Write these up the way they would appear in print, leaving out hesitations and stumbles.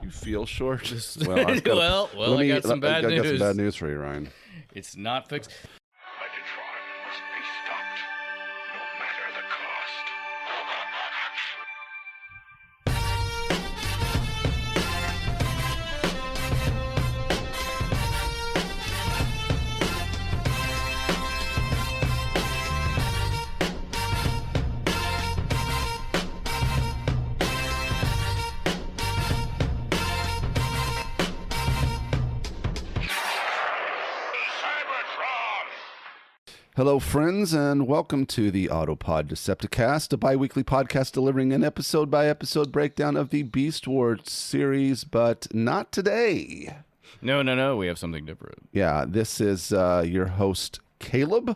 You feel short? Well, I got some bad news. I got some bad news for you, Ryan. It's not fixed. Megatron must be stopped, no matter the cost. Hello, friends, and welcome to the Autopod Decepticast, a bi-weekly podcast delivering an episode-by-episode breakdown of the Beast Wars series, but not today. No, we have something different. Yeah, this is your host, Caleb.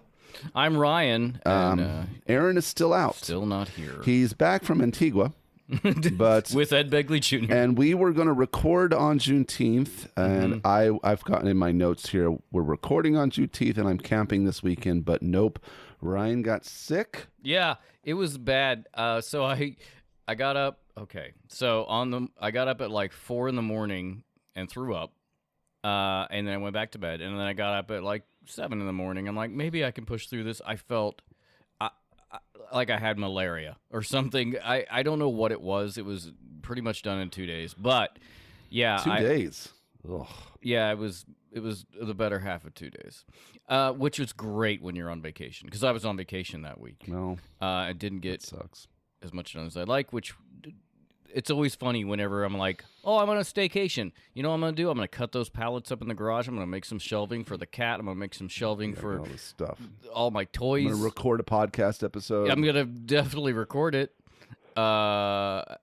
I'm Ryan, and Aaron is still out. still not here. He's back from Antigua, but With Ed Begley Jr. and we were going to record on Juneteenth, and I've gotten in my notes here, we're recording on Juneteenth, and I'm camping this weekend, but nope, Ryan got sick. Yeah, it was bad. So I got up. Okay, so I got up at like 4 a.m. and threw up, and then I went back to bed, and then I got up at like 7 a.m. I'm like, maybe I can push through this. I felt like I had malaria or something. I don't know what it was. It was pretty much done in 2 days. But yeah, 2 days. Ugh. Yeah, it was the better half of 2 days, which was great when you're on vacation, because I was on vacation that week. No, I didn't get sucks. as much done as I like, which it's always funny whenever I'm like, oh, I'm on a staycation. You know what I'm going to do? I'm going to cut those pallets up in the garage. I'm going to make some shelving for the cat. I'm going to make some shelving for all this stuff. all my toys. I'm going to record a podcast episode. I'm going to definitely record it. But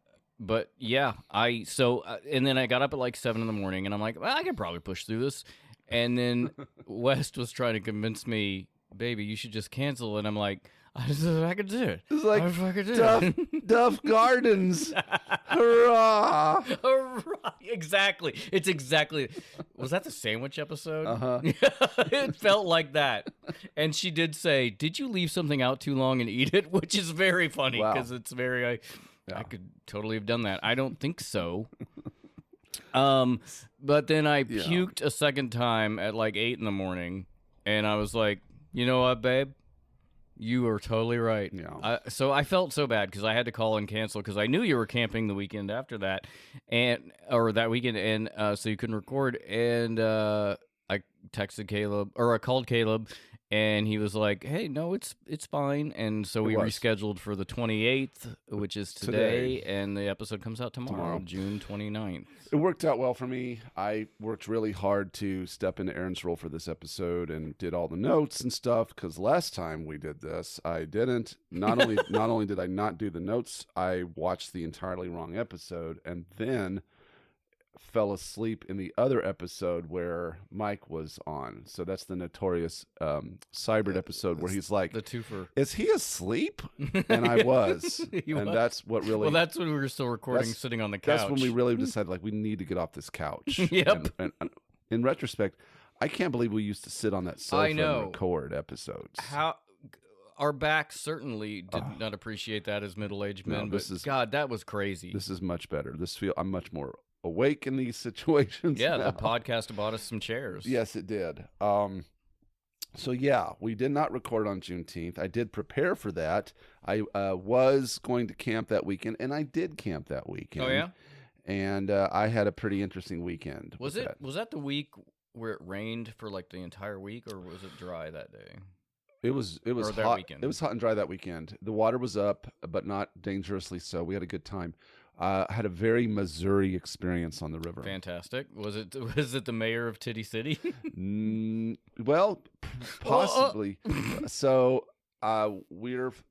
yeah, and then I got up at like 7 a.m. and I'm like, well, I could probably push through this. And then West was trying to convince me, baby, you should just cancel. And I'm like, I could do it. It's like Duff Gardens. Hurrah! Hurrah! Exactly. It's exactly. Was that the sandwich episode? Uh-huh. It felt like that. And she did say, did you leave something out too long and eat it? Which is very funny, because it's very, I could totally have done that. I don't think so. But then I puked a second time at like 8 a.m. and I was like, you know what, babe? You are totally right. Yeah. So I felt so bad because I had to call and cancel because I knew you were camping the weekend after that, or that weekend, and so you couldn't record. And I texted Caleb, or I called Caleb, and he was like, "Hey, no, it's fine." And so we rescheduled for the 28th, which is today, and the episode comes out tomorrow, June 29th. It worked out well for me. I worked really hard to step into Aaron's role for this episode and did all the notes and stuff, because last time we did this, I didn't. Not only did I not do the notes, I watched the entirely wrong episode and then fell asleep in the other episode where Mike was on. So that's the notorious Cybrid episode where he's like, the twofer. Is he asleep? And I was. That's what really... Well, that's when we were still recording, sitting on the couch. That's when we really decided, like, we need to get off this couch. Yep. And in retrospect, I can't believe we used to sit on that sofa and record episodes. Our backs certainly did not appreciate that as middle-aged men, God, that was crazy. This is much better. I'm much more awake in these situations. Yeah, now. The podcast bought us some chairs. Yes, it did. So yeah, we did not record on Juneteenth. I did prepare for that. I was going to camp that weekend, and I did camp that weekend. Oh yeah, and I had a pretty interesting weekend. Was that the week where it rained for like the entire week, or was it dry that day? It was hot. Weekend. It was hot and dry that weekend. The water was up, but not dangerously so. We had a good time. Had a very Missouri experience on the river. Fantastic. Was it the Mayor of Titty City? Well, possibly. So there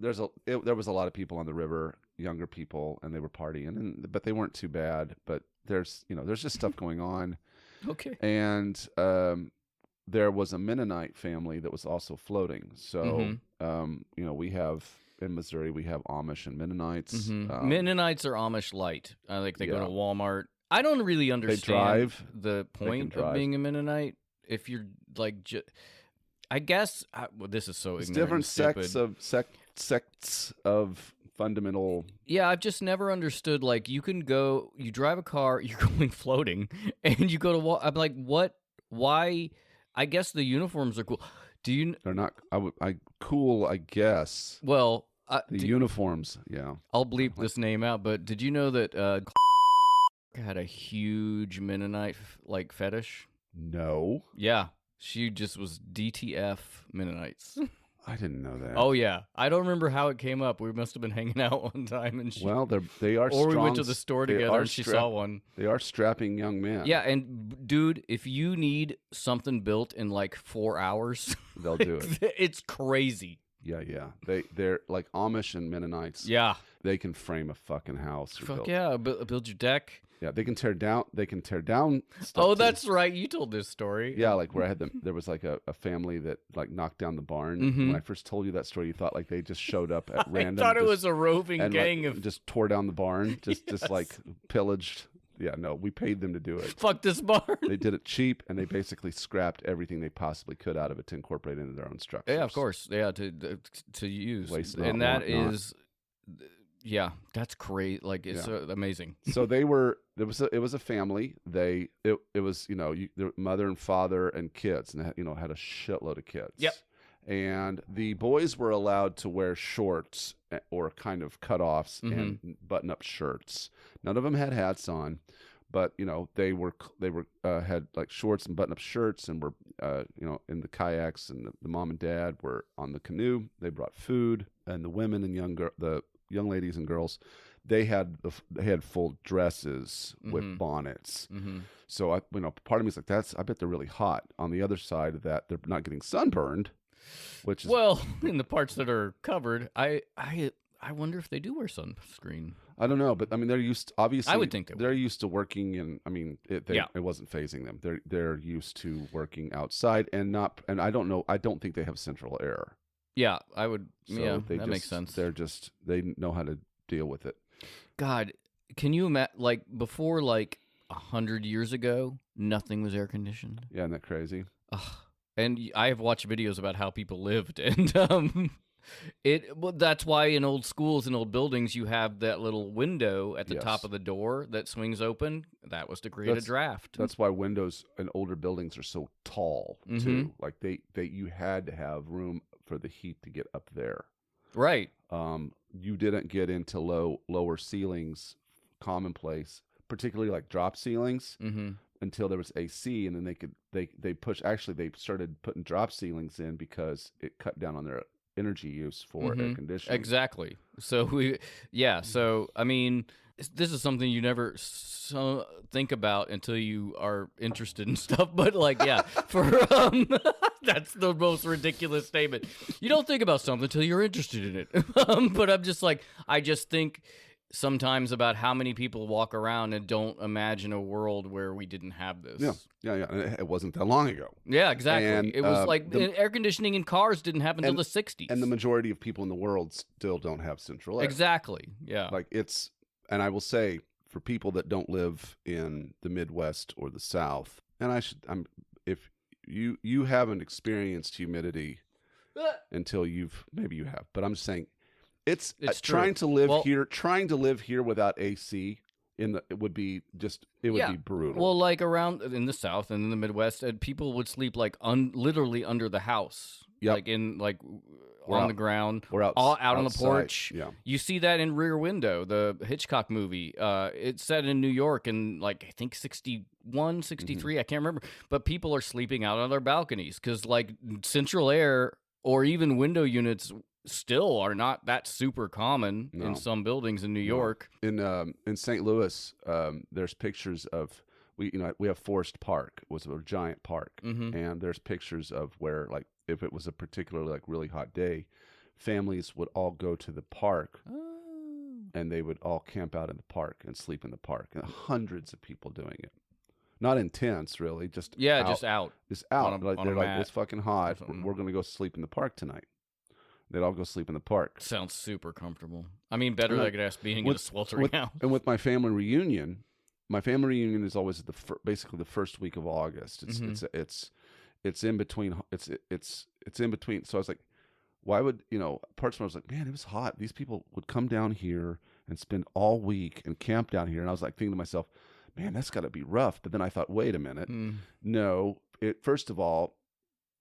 was a lot of people on the river, younger people, and they were partying, but they weren't too bad. But there's just stuff going on. Okay. And there was a Mennonite family that was also floating. So we have. In Missouri, we have Amish and Mennonites. Mm-hmm. Mennonites are Amish light. Like they go to Walmart. I don't really understand the point of being a Mennonite. If you're like, I guess this is so ignorant. It's different sects of fundamental. Yeah, I've just never understood. Like, you drive a car, you're going floating, and you go to I'm like, what? Why? I guess the uniforms are cool. They're not. Cool. I guess. Well, the uniforms. Yeah. I'll bleep this name out. But did you know that had a huge Mennonite like fetish? No. Yeah, she just was DTF Mennonites. I didn't know that. Oh yeah, I don't remember how it came up. We must have been hanging out one time, and they are. Or we went to the store together, and she saw one. They are strapping young men. Yeah, and dude, if you need something built in like 4 hours, they'll do it. It's crazy. Yeah. They're like Amish and Mennonites. Yeah, they can frame a fucking house. Fuck yeah, build your deck. Yeah, they can tear down. They can tear down stuff. Oh, too. that's right. You told this story. Yeah, like where I had there was like a family that like knocked down the barn. Mm-hmm. When I first told you that story, you thought like they just showed up at random. I thought it was a roving and, gang like, of just tore down the barn, just Yes. like pillaged. Yeah, no, we paid them to do it. fuck this barn. They did it cheap, and they basically scrapped everything they possibly could out of it to incorporate into their own structures. Yeah, of course. Yeah, to use, Waste not, and that want not. is, yeah, that's great. Like it's amazing. So it was a family. It was their mother and father and kids, and they had a shitload of kids. Yep. And the boys were allowed to wear shorts or kind of cutoffs and button-up shirts. None of them had hats on, but they had like shorts and button-up shirts, and were in the kayaks. And the mom and dad were on the canoe. They brought food, and the women and the young ladies and girls, they had full dresses with bonnets. Mm-hmm. So part of me is like, I bet they're really hot. On the other side of that, they're not getting sunburned, which is Well, in the parts that are covered, I wonder if they do wear sunscreen. I don't know, but I mean, they're used. Obviously, I would think they're used to working in. I mean, it wasn't phasing them. They're used to working outside and not. And I don't know. I don't think they have central air. Yeah, I would. So that makes sense. They know how to deal with it. God, can you imagine? Like before, like 100 years ago, nothing was air conditioned. Yeah, isn't that crazy? And I have watched videos about how people lived, and that's why in old schools and old buildings you have that little window at the top of the door that swings open. That was to create a draft. That's why windows in older buildings are so tall too. Like you had to have room for the heat to get up there. Right. You didn't get into lower ceilings, commonplace, particularly like drop ceilings, until there was AC, and then they started putting drop ceilings in because it cut down on their energy use for air conditioning. Exactly. So So I mean, this is something you never think about until you are interested in stuff. But like, yeah, that's the most ridiculous statement. You don't think about something until you're interested in it. But I'm just like, I just think sometimes about how many people walk around and don't imagine a world where we didn't have this. Yeah. And it wasn't that long ago. Yeah, exactly. And, it was like air conditioning in cars didn't happen until the 60s. And the majority of people in the world still don't have central air. Exactly. Yeah. Like and I will say, for people that don't live in the Midwest or the South, and if you haven't experienced humidity until maybe you have, but I'm just saying, it's trying to live here without AC it would be brutal. Well, like around in the South and in the Midwest, people would sleep like literally under the house. Yep. Like in on the ground or out on the porch. Yeah. You see that in Rear Window, the Hitchcock movie. It's set in New York in like I think 61, 63, I can't remember. But people are sleeping out on their balconies because like central air or even window units still are not that super common in some buildings in New York. In St. Louis, there's pictures of we have Forest Park, was a giant park, and there's pictures of where like if it was a particularly like really hot day, families would all go to the park and they would all camp out in the park and sleep in the park, and hundreds of people doing it. Not intense, really, just out. Just out. They're like, it's fucking hot. We're going to go sleep in the park tonight. They'd all go sleep in the park. Sounds super comfortable. I mean, better than I could ask being in a sweltering house. And with my family reunion is always at basically the first week of August. It's in between. It's in between. So I was like, why would, parts of me was like, man, it was hot. These people would come down here and spend all week and camp down here. And I was like thinking to myself, man, that's got to be rough. But then I thought, wait a minute. No, first of all,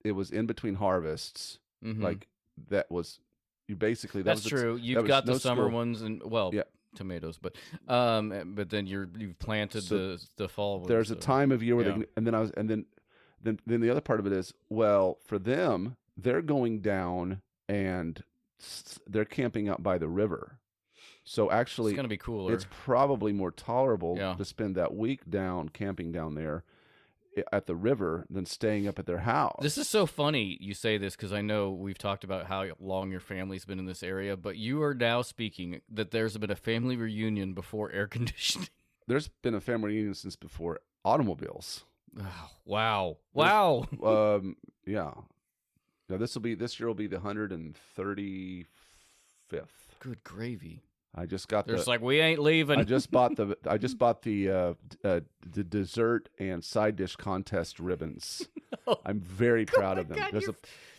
it was in between harvests. Like that was, you basically, that's true. You've got the summer ones and, yeah. tomatoes, but then you've planted the fall ones. There's a time of year where then the other part of it is, well, for them, they're going down and they're camping out by the river. So actually, it's going to be cooler. It's probably more tolerable to spend that week camping down there at the river than staying up at their house. This is so funny you say this because I know we've talked about how long your family's been in this area, but you are now speaking that there's been a family reunion before air conditioning. There's been a family reunion since before automobiles. Oh, wow. Yeah. Now this year will be the 135th. Good gravy. I just got we ain't leaving. I just bought the dessert and side dish contest ribbons. I'm very proud of them. God,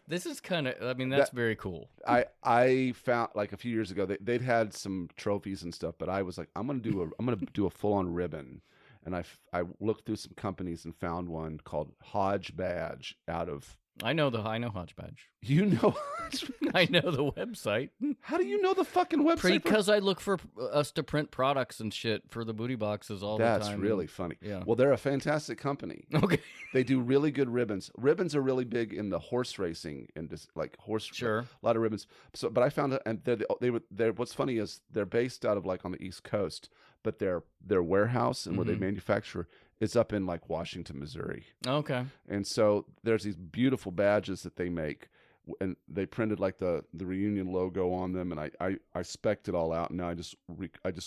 this is kind of, that's very cool. I found like a few years ago they'd had some trophies and stuff, but I was like, I'm gonna do a full on ribbon, and I looked through some companies and found one called Hodge Badge out of. I know Hodgepodge. You know, I know the website. How do you know the fucking website? Because I look for us to print products and shit for the booty boxes all the time. That's really funny. Yeah. Well, they're a fantastic company. Okay. They do really good ribbons. Ribbons are really big in the horse racing and just like Sure. A lot of ribbons. So, but I found and they're what's funny is they're based out of like on the East Coast, but their warehouse and where they manufacture. It's up in like Washington, Missouri. Okay. And so there's these beautiful badges that they make, and they printed like the reunion logo on them, and I spec'd it all out, and now I just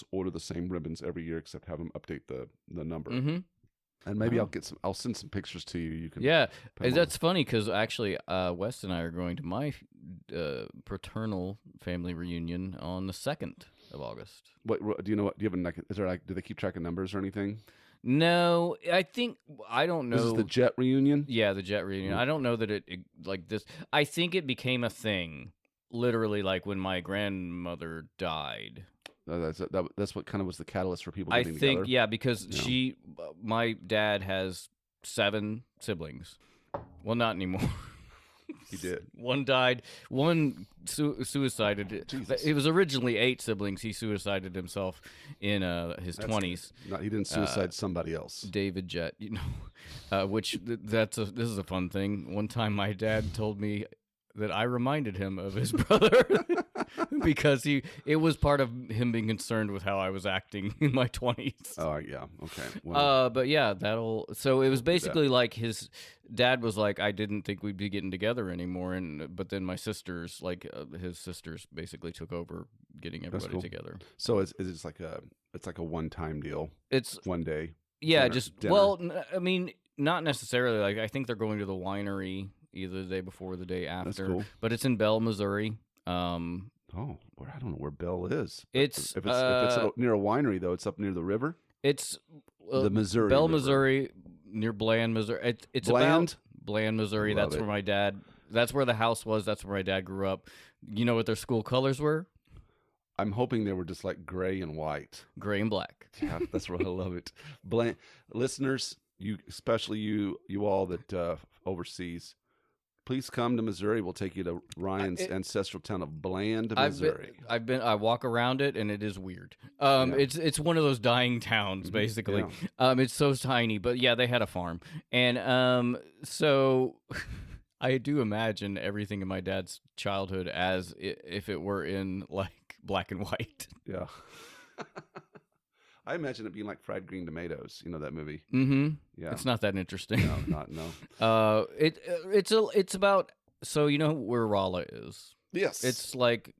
order the same ribbons every year except have them update the number. And maybe I'll send some pictures to you. You can that's funny because actually Wes and I are going to my paternal family reunion on the 2nd of August. What do you know? What do you have? Is there do they keep track of numbers or anything? No, I don't know. This is the jet reunion? Yeah, the jet reunion. I don't know that it like this. I think it became a thing literally like when my grandmother died. That's what kind of was the catalyst for people getting together? I think, yeah, because my dad has 7 siblings. Well, not anymore. He did. One died. One suicided. Jesus. It was originally 8 siblings. He suicided himself in his 20s. He didn't suicide somebody else. David Jett, which this is a fun thing. One time, my dad told me that I reminded him of his brother because it was part of him being concerned with how I was acting in my 20s. Oh yeah, okay. Well, but yeah, so it was basically like his dad was like, I didn't think we'd be getting together anymore, but then my sisters, like his sisters, basically took over getting everybody together. So it's like a one-time deal. It's one day. Yeah, dinner. Well, I mean, not necessarily. Like I think they're going to the winery either the day before or the day after. That's cool. But it's in Bell, Missouri. I don't know where Bell is. If it's near a winery though, it's up near the river. It's the Missouri Bell, River. Missouri, near Bland, Missouri. It's Bland? about Bland, Missouri. That's where my dad. That's where the house was. That's where my dad grew up. You know what their school colors were? I'm hoping they were just like gray and white. Gray and black. Yeah, that's where I love it. Bland listeners, especially you all that overseas. Please come to Missouri. We'll take you to Ryan's ancestral town of Bland, Missouri. I walk around it, and it is weird. It's one of those dying towns, basically. Yeah. It's so tiny, but yeah, they had a farm, and so I do imagine everything in my dad's childhood as if it were in like black and white. Yeah. I imagine it being like fried green tomatoes. You know that movie? Mm-hmm. Yeah. It's not that interesting. No. It's about, so you know where Rolla is? Yes. It's like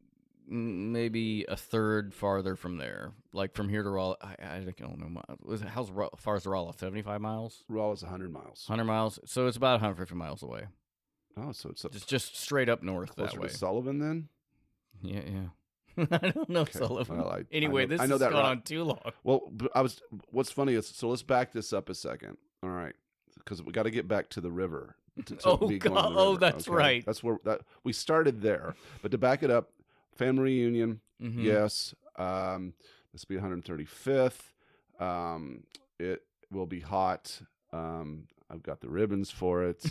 maybe a third farther from there. Like from here to Rolla, I don't know. How far is Rolla? 75 miles? Rolla's 100 miles. 100 miles. So it's about 150 miles away. Oh, so it's just straight up north closer that way. to Sullivan then? Yeah. I don't know Sullivan. Well, anyway, this has gone on too long. Well, what's funny is, so let's back this up a second. All right. Because we got to get back to the river. Oh, be going God. to the Oh, river, that's right. That's where we started there. But to back it up, family reunion, yes. This will be 135th. It will be hot. I've got the ribbons for it.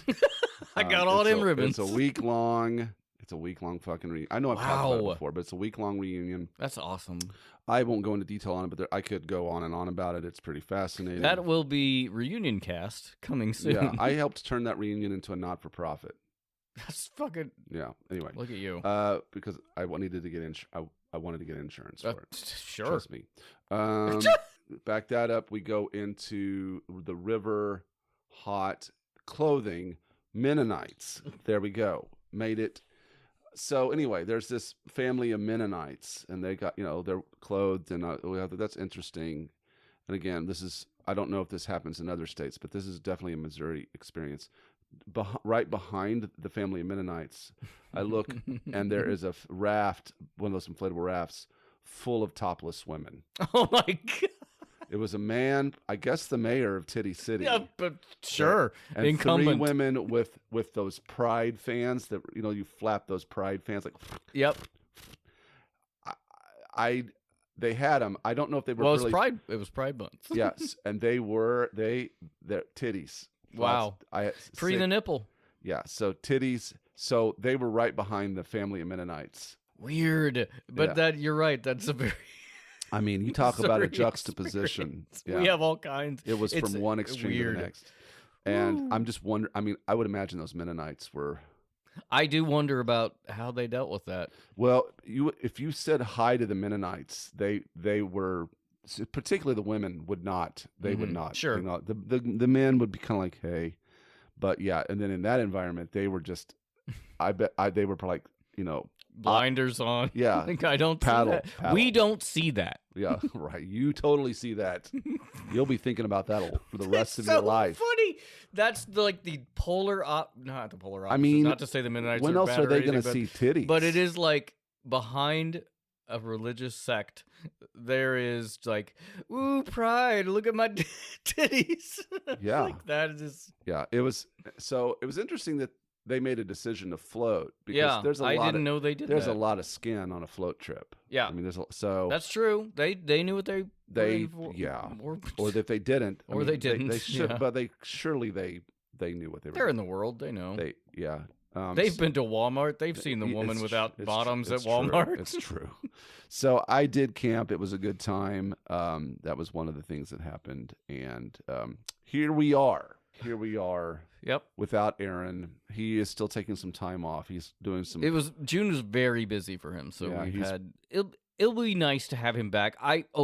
I got all them ribbons. It's a week long. It's a week long fucking reunion. I know I've talked about it before, but it's a week long reunion. That's awesome. I won't go into detail on it, but I could go on and on about it. It's pretty fascinating. That will be Reunion Cast coming soon. Yeah, I helped turn that reunion into a not-for-profit. That's fucking. Yeah. Anyway, Look at you. because I needed to get I wanted to get insurance for it. Sure. Trust me. Back that up. We go into the river, hot clothing, Mennonites. There we go. Made it. So anyway, there's this family of Mennonites, and they got, they're clothed, and that's interesting. And again, I don't know if this happens in other states, but this is definitely a Missouri experience. Right behind the family of Mennonites, I look, and there is a raft, one of those inflatable rafts, full of topless women. Oh my God. It was a man, I guess the mayor of Titty City. Yeah, but sure. And Incumbent. 3 women with those pride fans that, you flap those pride fans like. Yep. They had them. I don't know if they were. Well, really, it was Pride Month. Yes, and their titties. Wow. Free the nipple. Yeah, so titties. So they were right behind the family of Mennonites. Weird, but you're right. That's a very. I mean, you talk about a Missouri juxtaposition. Yeah. We have all kinds. It was from one extreme to the next. And I'm just wondering. I mean, I would imagine those Mennonites were. I do wonder about how they dealt with that. Well, if you said hi to the Mennonites, they were, particularly the women would not. They would not. Sure. The men would be kind of like, hey, but yeah. And then in that environment, they were just. I bet they were like, blinders on. Yeah. I don't paddle, see that. paddle. We don't see that. Yeah, right. You totally see that. You'll be thinking about that for the rest of your life. Funny. That's like the polar not the polar opposite. I mean, not to say the Mennonites when are else bad are or they anything, going to see titties? But it is like behind a religious sect, there is like, ooh, pride, look at my titties. Yeah. Like that is. Yeah, it was interesting that they made a decision to float because there's I didn't know they did there's that. a lot of skin on a float trip. Yeah. I mean, that's true. They knew what they or if they didn't, or they didn't. They should, but they knew what they were. They're in the world. They know. They've been to Walmart. They've seen the woman without bottoms at Walmart. True. It's true. So I did camp. It was a good time. That was one of the things that happened, and here we are. Yep. Without Aaron, he is still taking some time off. He's doing some. June was very busy for him, so it'll be nice to have him back.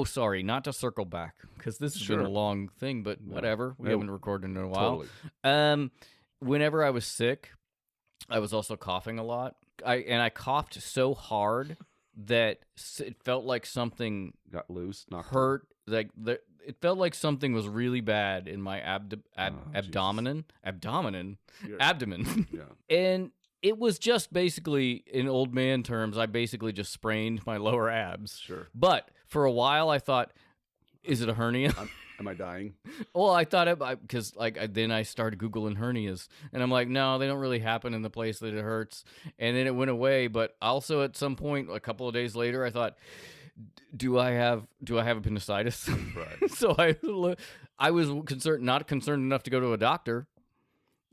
Sorry, not to circle back because this has been a long thing, but whatever. We haven't recorded in a while. Totally. Whenever I was sick, I was also coughing a lot. I coughed so hard that it felt like something got loose, hurt. Like it felt like something was really bad in my abdomen. Yeah. And it was just basically, in old man terms, I basically just sprained my lower abs. Sure. But for a while, I thought, is it a hernia? Am I dying? Well, I thought because then I started Googling hernias, and I'm like, no, they don't really happen in the place that it hurts. And then it went away. But also at some point, a couple of days later, I thought, do I have appendicitis? Right. So I was not concerned enough to go to a doctor.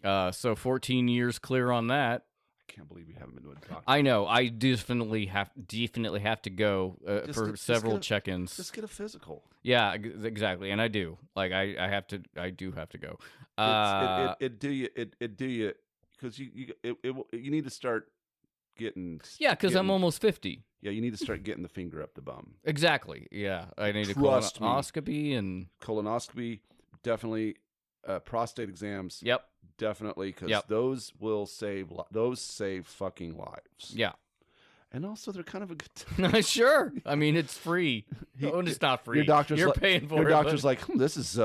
So 14 years clear on that. I can't believe you haven't been to a doctor. I know. I definitely have to go for several check-ins. Just get a physical. Yeah, exactly, and I do. Like I do have to go. It do you because you need to start getting. Yeah, because I'm almost 50. Yeah, you need to start getting the finger up the bum. Exactly. Yeah, I need a Trust me. colonoscopy and Colonoscopy, definitely. Prostate exams. Yep. Definitely, because those save fucking lives. Yeah. And also, they're kind of a good time. Sure. I mean, it's free. It's not free. You're paying for it. Your doctor's like, this is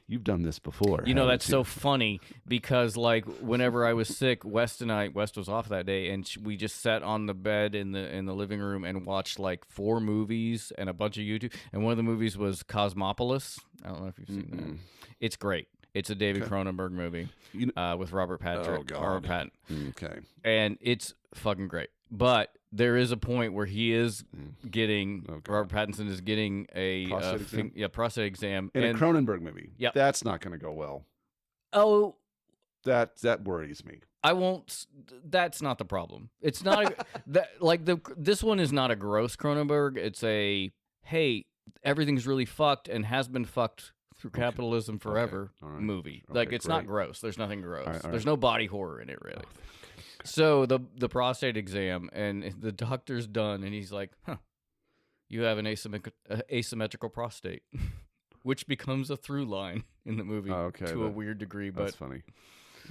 you've done this before. That's so funny because like whenever I was sick, West was off that day, and we just sat on the bed in the living room and watched like 4 movies and a bunch of YouTube. And one of the movies was Cosmopolis. I don't know if you've seen that. It's great. It's a David Cronenberg movie with Robert Patrick. Oh, God. Robert Patton. Okay. And it's fucking great. But there is a point where he is getting, Robert Pattinson is getting a prostate exam. In a Cronenberg movie. Yep. That's not going to go well. Oh, that worries me. I won't. That's not the problem. It's not this one is not a gross Cronenberg. It's a hey, everything's really fucked and has been fucked through capitalism forever movie. Like it's not gross. There's nothing gross. There's no body horror in it really. So the prostate exam and the doctor's done and he's like, "Huh, you have an asymmetrical prostate," which becomes a through line in the movie to a weird degree. But that's funny.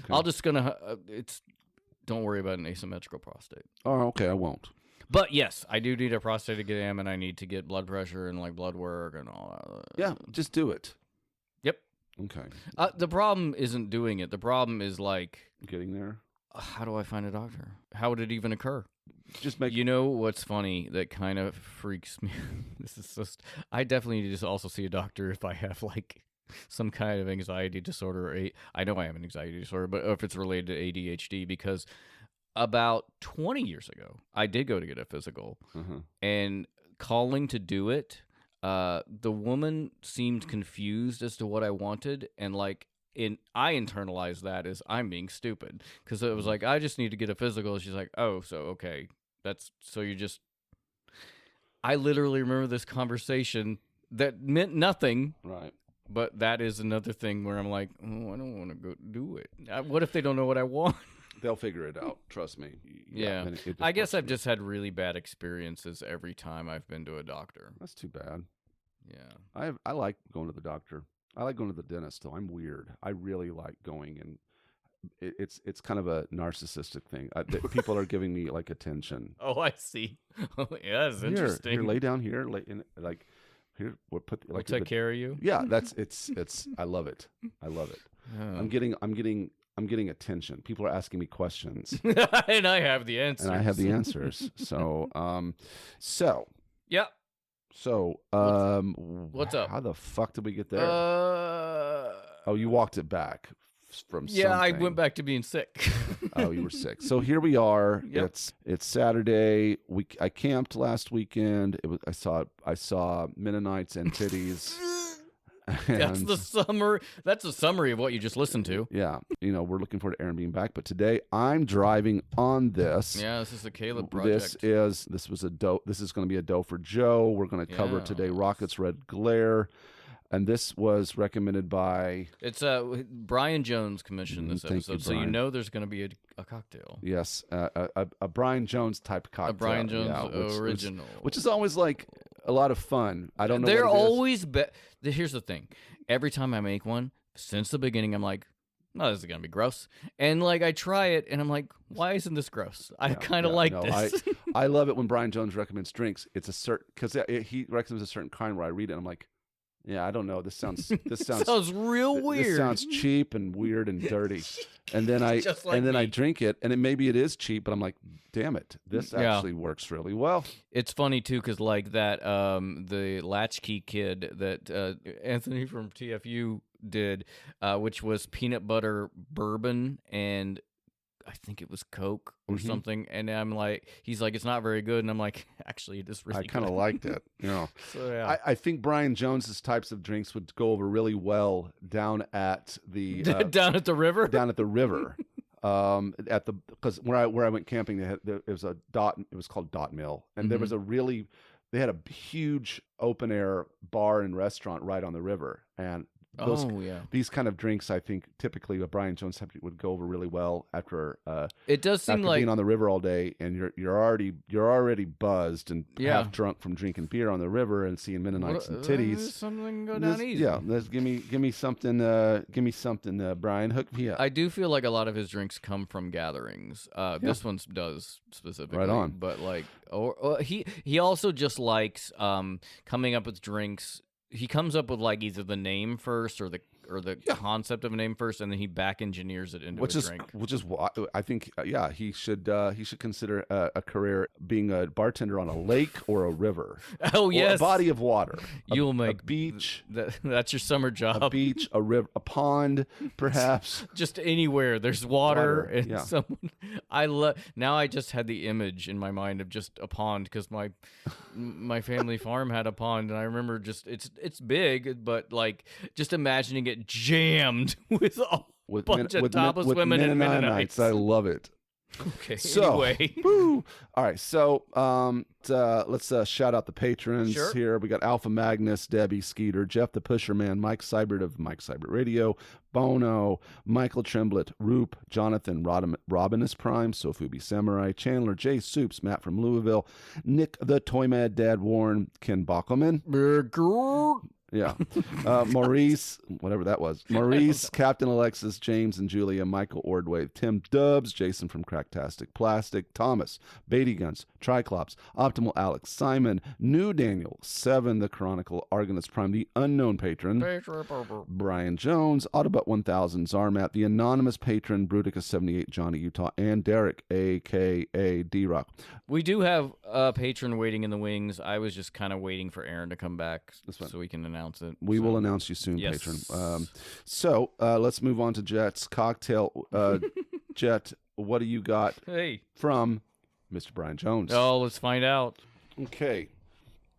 Okay. I'll just don't worry about an asymmetrical prostate. Oh, okay, I won't. But yes, I do need a prostate exam, and I need to get blood pressure and like blood work and all that. Yeah, just do it. Yep. Okay. The problem isn't doing it. The problem is like getting there. How do I find a doctor? How would it even occur? Just make. You know what's funny that kind of freaks me? This is just. I definitely need to also see a doctor if I have like some kind of anxiety disorder. I know I have an anxiety disorder, but if it's related to ADHD, because about 20 years ago, I did go to get a physical, and calling to do it, the woman seemed confused as to what I wanted, and like I internalized that as I'm being stupid, because it was like, I just need to get a physical. She's like, oh, so okay, I literally remember this conversation that meant nothing. Right. But that is another thing where I'm like, oh, I don't want to go do it. What if they don't know what I want? They'll figure it out. Trust me. Yeah. I guess I've just had really bad experiences every time I've been to a doctor. That's too bad. Yeah. I like going to the doctor. I like going to the dentist, though. I'm weird. I really like going, and it's kind of a narcissistic thing. People are giving me like attention. Oh, I see. Oh, yeah, that's interesting. Here, lay down here. Here, we'll take care of you. Yeah, it's. I love it. I love it. Oh. I'm getting attention. People are asking me questions, and I have the answers. So, yeah. So, what's up? How the fuck did we get there? Oh, you walked it back from. Yeah, something. I went back to being sick. Oh, you were sick. So here we are. Yep. It's Saturday. I camped last weekend. I saw Mennonites and titties. That's a summary of what you just listened to. Yeah, we're looking forward to Aaron being back. But today I'm driving on this. Yeah, this is the Caleb project. This is going to be a dough for Joe. We're going to cover today Rocket's Red Glare. And this was recommended by... It's Brian Jones commissioned this episode, so you know there's going to be a cocktail. Yes, a Brian Jones type cocktail. A Brian Jones original. Which is always like a lot of fun. I don't know They're what it always... Here's the thing. Every time I make one, since the beginning, I'm like, oh, this is going to be gross. And like I try it, and I'm like, why isn't this gross? I kind of like this. I love it when Brian Jones recommends drinks. It's a certain... Because he recommends a certain kind where I read it, and I'm like... Yeah, I don't know. This sounds sounds real weird. This sounds cheap and weird and dirty. And then I drink it, and maybe it is cheap, but I'm like, damn it, this actually works really well. It's funny too, because like that, the Latchkey Kid that Anthony from TFU did, which was peanut butter bourbon and I think it was Coke or something, and I'm like, he's like, it's not very good, and I'm like, actually, it is really good. I kind of liked it, So yeah, I think Brian Jones's types of drinks would go over really well down at the down at the river. Down at the river, because where I went camping, it was called Dot Mill, and there was they had a huge open air bar and restaurant right on the river, and these kind of drinks, I think, typically a Brian Jones would go over really well after. It does seem like being on the river all day, and you're already buzzed and half drunk from drinking beer on the river and seeing Mennonites and titties. Something go down easy. Yeah, give me something, Brian. Hook me up. I do feel like a lot of his drinks come from gatherings. This one does specifically. Right on. But like, he also just likes coming up with drinks. He comes up with like either the name first or or the concept of a name first, and then he back engineers it into a drink. Which is why I think he should consider a career being a bartender on a lake or a river. Oh yes, or a body of water. You'll make a beach. That's your summer job. A beach, a river, a pond, perhaps. Just anywhere there's water and yeah. someone. Now I just had the image in my mind of just a pond because my family farm had a pond, and I remember just it's big, but like just imagining it jammed with a bunch of topless women and Mennonites. I love it. Okay. So, anyway, woo. All right. So, let's shout out the patrons here. We got Alpha Magnus, Debbie Skeeter, Jeff the Pusherman, Mike Seibert of Mike Seibert Radio, Bono, Michael Tremblett, Roop, Jonathan, Robinus Prime, Sofubi Samurai, Chandler, Jay Soups, Matt from Louisville, Nick the Toy Mad Dad Warren, Ken Bockelman. Yeah. Maurice, whatever that was. Maurice, Captain Alexis, James and Julia, Michael Ordway, Tim Dubs, Jason from Cracktastic Plastic, Thomas, Beatty Guns, Triclops, Optimal Alex, Simon, New Daniel, Seven, The Chronicle, Argonus Prime, The Unknown Patron, Brian Jones, Autobot 1000, Zarmat, The Anonymous Patron, Bruticus 78, Johnny Utah, and Derek, a.k.a. D-Rock. We do have a patron waiting in the wings. I was just kind of waiting for Aaron to come back so we can announce it. We will announce you soon, yes. patron. So let's move on to Jet's cocktail. Jet, what do you got from Mr. Brian Jones? Oh, let's find out. Okay.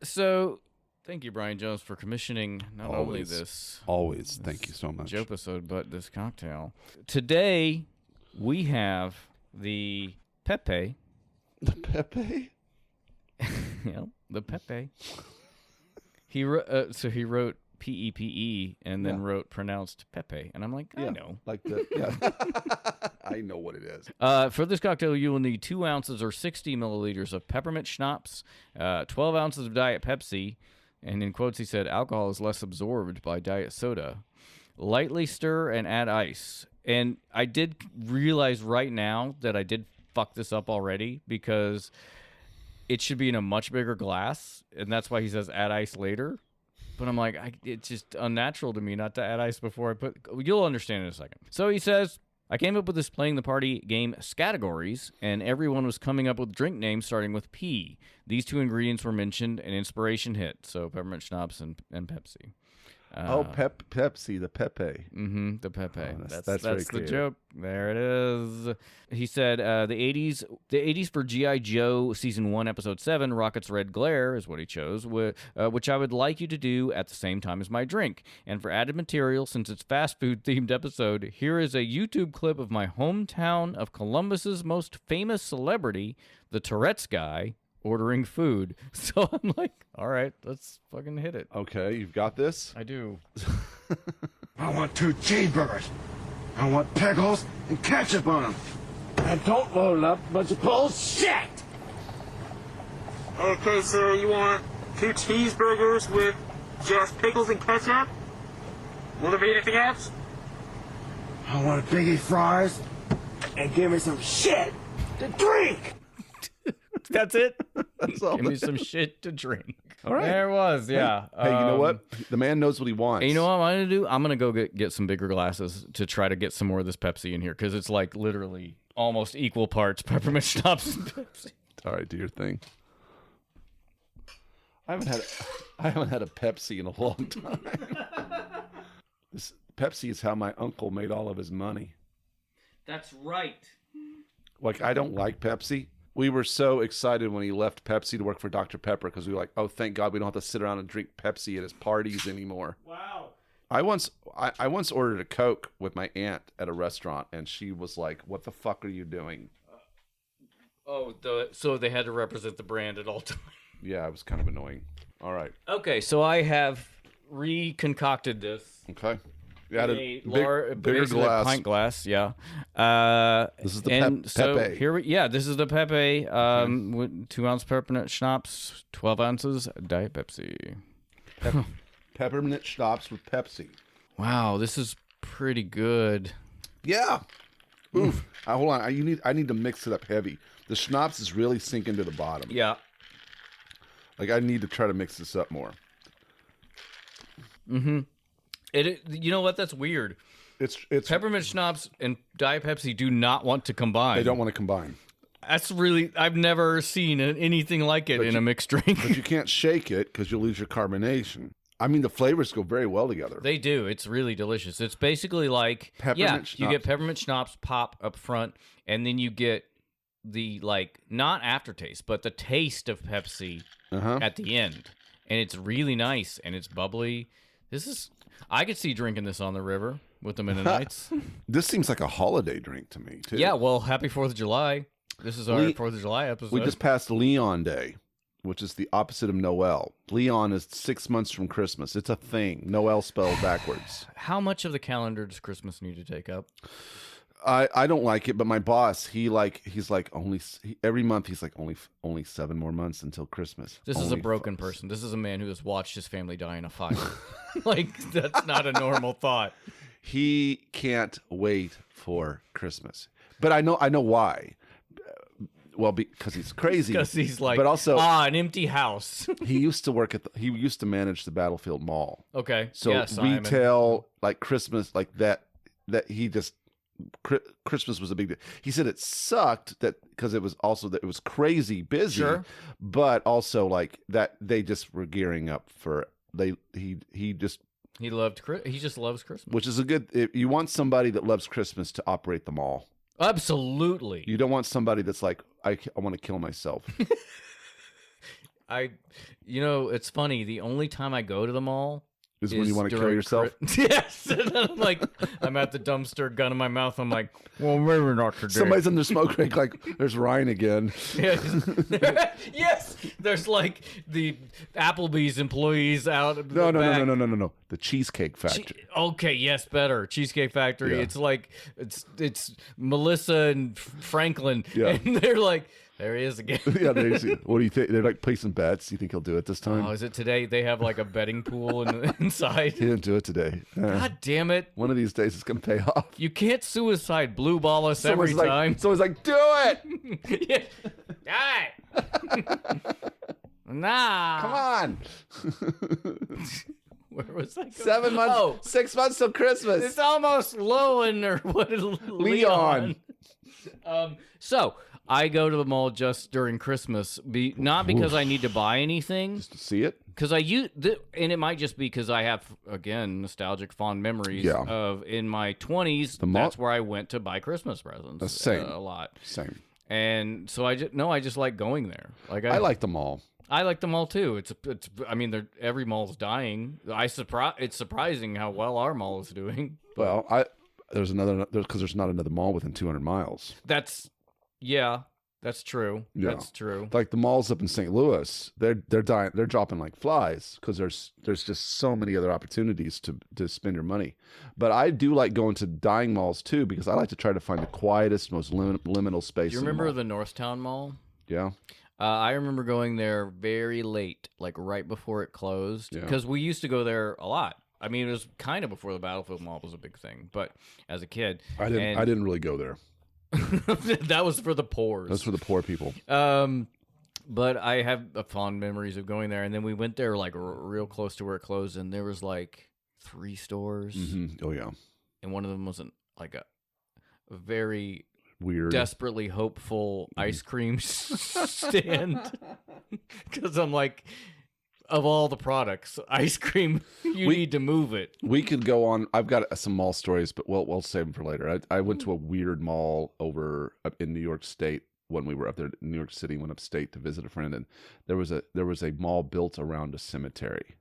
So, thank you, Brian Jones, for commissioning not only this... Always. Thank you so much. Joepisode, but this cocktail. Today, we have the Pepe. The Pepe? Yeah, the Pepe. He wrote, he wrote P-E-P-E and then wrote pronounced Pepe. And I'm like, I know. Like I know what it is. For this cocktail, you will need 2 ounces or 60 milliliters of peppermint schnapps, 12 ounces of Diet Pepsi, and in quotes he said, alcohol is less absorbed by diet soda. Lightly stir and add ice. And I did realize right now that I did fuck this up already because it should be in a much bigger glass, and that's why he says add ice later. But I'm like, it's just unnatural to me not to add ice before I put... You'll understand in a second. So he says, I came up with this playing the party game categories, and everyone was coming up with drink names starting with P. These 2 ingredients were mentioned, and inspiration hit. So peppermint schnapps and Pepsi. Pepsi, the Pepe. Mm-hmm, the Pepe. Oh, that's the joke. There it is. He said, the 80s for G.I. Joe Season 1, Episode 7, Rocket's Red Glare is what he chose, which I would like you to do at the same time as my drink. And for added material, since it's fast food-themed episode, here is a YouTube clip of my hometown of Columbus's most famous celebrity, the Tourette's guy, ordering food. So I'm like, all right, let's fucking hit it. Okay, you've got this? I do. I want 2 cheeseburgers. I want pickles and ketchup on them. And don't load up a bunch of bullshit. Okay, so you want 2 cheeseburgers with just pickles and ketchup? Will there be anything else? I want a biggie fries and give me some shit to drink. That's it? That's all. Give me some shit to drink. All right. There it was, yeah. Hey, you know what? The man knows what he wants. You know what I'm going to do? I'm going to go get some bigger glasses to try to get some more of this Pepsi in here, because it's like literally almost equal parts peppermint schnapps and Pepsi. All right, do your thing. I haven't had a Pepsi in a long time. This Pepsi is how my uncle made all of his money. That's right. Like, I don't like Pepsi. We were so excited when he left Pepsi to work for Dr. Pepper because we were like, oh, thank God we don't have to sit around and drink Pepsi at his parties anymore. Wow. I once ordered a Coke with my aunt at a restaurant, and she was like, what the fuck are you doing? So they had to represent the brand at all times. Yeah, it was kind of annoying. All right. Okay, so I have reconcocted this. Okay. You had a bigger glass. Pint glass, yeah. This is the Pepe. This is the Pepe. With 2 ounce peppermint schnapps, 12 ounces Diet Pepsi. Peppermint schnapps with Pepsi. Wow, this is pretty good. Yeah. Oof. Hold on. I need to mix it up heavy. The schnapps is really sinking to the bottom. Yeah. Like, I need to try to mix this up more. Mm-hmm. You know what? That's weird. It's Peppermint schnapps and Diet Pepsi do not want to combine. They don't want to combine. That's really, I've never seen anything like it in a mixed drink. But you can't shake it because you'll lose your carbonation. I mean, the flavors go very well together. They do. It's really delicious. It's basically like, Peppermint schnapps. You get peppermint schnapps pop up front, and then you get the, like, not aftertaste, but the taste of Pepsi at the end. And it's really nice, and it's bubbly. I could see drinking this on the river with the Mennonites. This seems like a holiday drink to me, too. Yeah, well, happy 4th of July. This is our 4th of July episode. We just passed Leon Day, which is the opposite of Noel. Leon is 6 months from Christmas. It's a thing. Noel spelled backwards. How much of the calendar does Christmas need to take up? I don't like it, but my boss, he's like every month he's like only 7 more months until Christmas. This is a broken person. This is a man who has watched his family die in a fire. Like, that's not a normal thought. He can't wait for Christmas. But I know why. Well, because he's crazy. Because he's like, but also, an empty house. he used to manage the Battlefield Mall. Okay. So yes, retail, like Christmas, like that Christmas was a big deal. He said it sucked because it was crazy busy, sure. But also like that they just were gearing up for he just loves Christmas, which is a good. If you want somebody that loves Christmas to operate the mall. Absolutely. You don't want somebody that's like, I want to kill myself. It's funny. The only time I go to the mall is when you want to kill yourself. Yes. And I'm at the dumpster, gun in my mouth. I'm like, well, maybe not today. Somebody's in the smoke break, like, there's Ryan again. Yes. There's like the Applebee's employees out. No. The Cheesecake Factory. Okay. Yes. Better. Cheesecake Factory. Yeah. It's like, it's Melissa and Franklin. Yeah. And they're like, there he is again. Yeah, what do you think? They're like placing bets. You think he'll do it this time? Oh, is it today? They have like a betting pool inside. He didn't do it today. God damn it. One of these days it's going to pay off. You can't suicide blue ball us every time. Someone's like, do it! Yeah. Nah. Come on. Where was I going? 7 months. Oh. 6 months till Christmas. It's almost Lowen or what? Leon. So I go to the mall just during Christmas, not because I need to buy anything. Just to see it? Because and it might just be because I have, again, nostalgic fond memories of in my 20s, that's where I went to buy Christmas presents. Same. A lot. Same. And so I just like going there. Like I like the mall. I like the mall too. I mean, every mall's dying. It's surprising how well our mall is doing. Well, because there's not another mall within 200 miles. Yeah, that's true. Yeah. That's true. Like the malls up in St. Louis, they're dying. They're dropping like flies because there's just so many other opportunities to spend your money. But I do like going to dying malls too because I like to try to find the quietest, most liminal space. Do you remember the Northtown Mall? Yeah. I remember going there very late, like right before it closed, because we used to go there a lot. I mean, it was kind of before the Battlefield Mall was a big thing, but as a kid, I didn't really go there. That was for the poor. That's for the poor people. But I have fond memories of going there, and then we went there like real close to where it closed, and there was like 3 stores. Mm-hmm. Oh yeah, and one of them was like a very weird, desperately hopeful ice cream stand. Because I'm like, of all the products, ice cream, you need to move it. We could go on. I've got some mall stories, but we'll save them for later. I went to a weird mall over in New York State when we were up there in New York City, went upstate to visit a friend, and there was a mall built around a cemetery.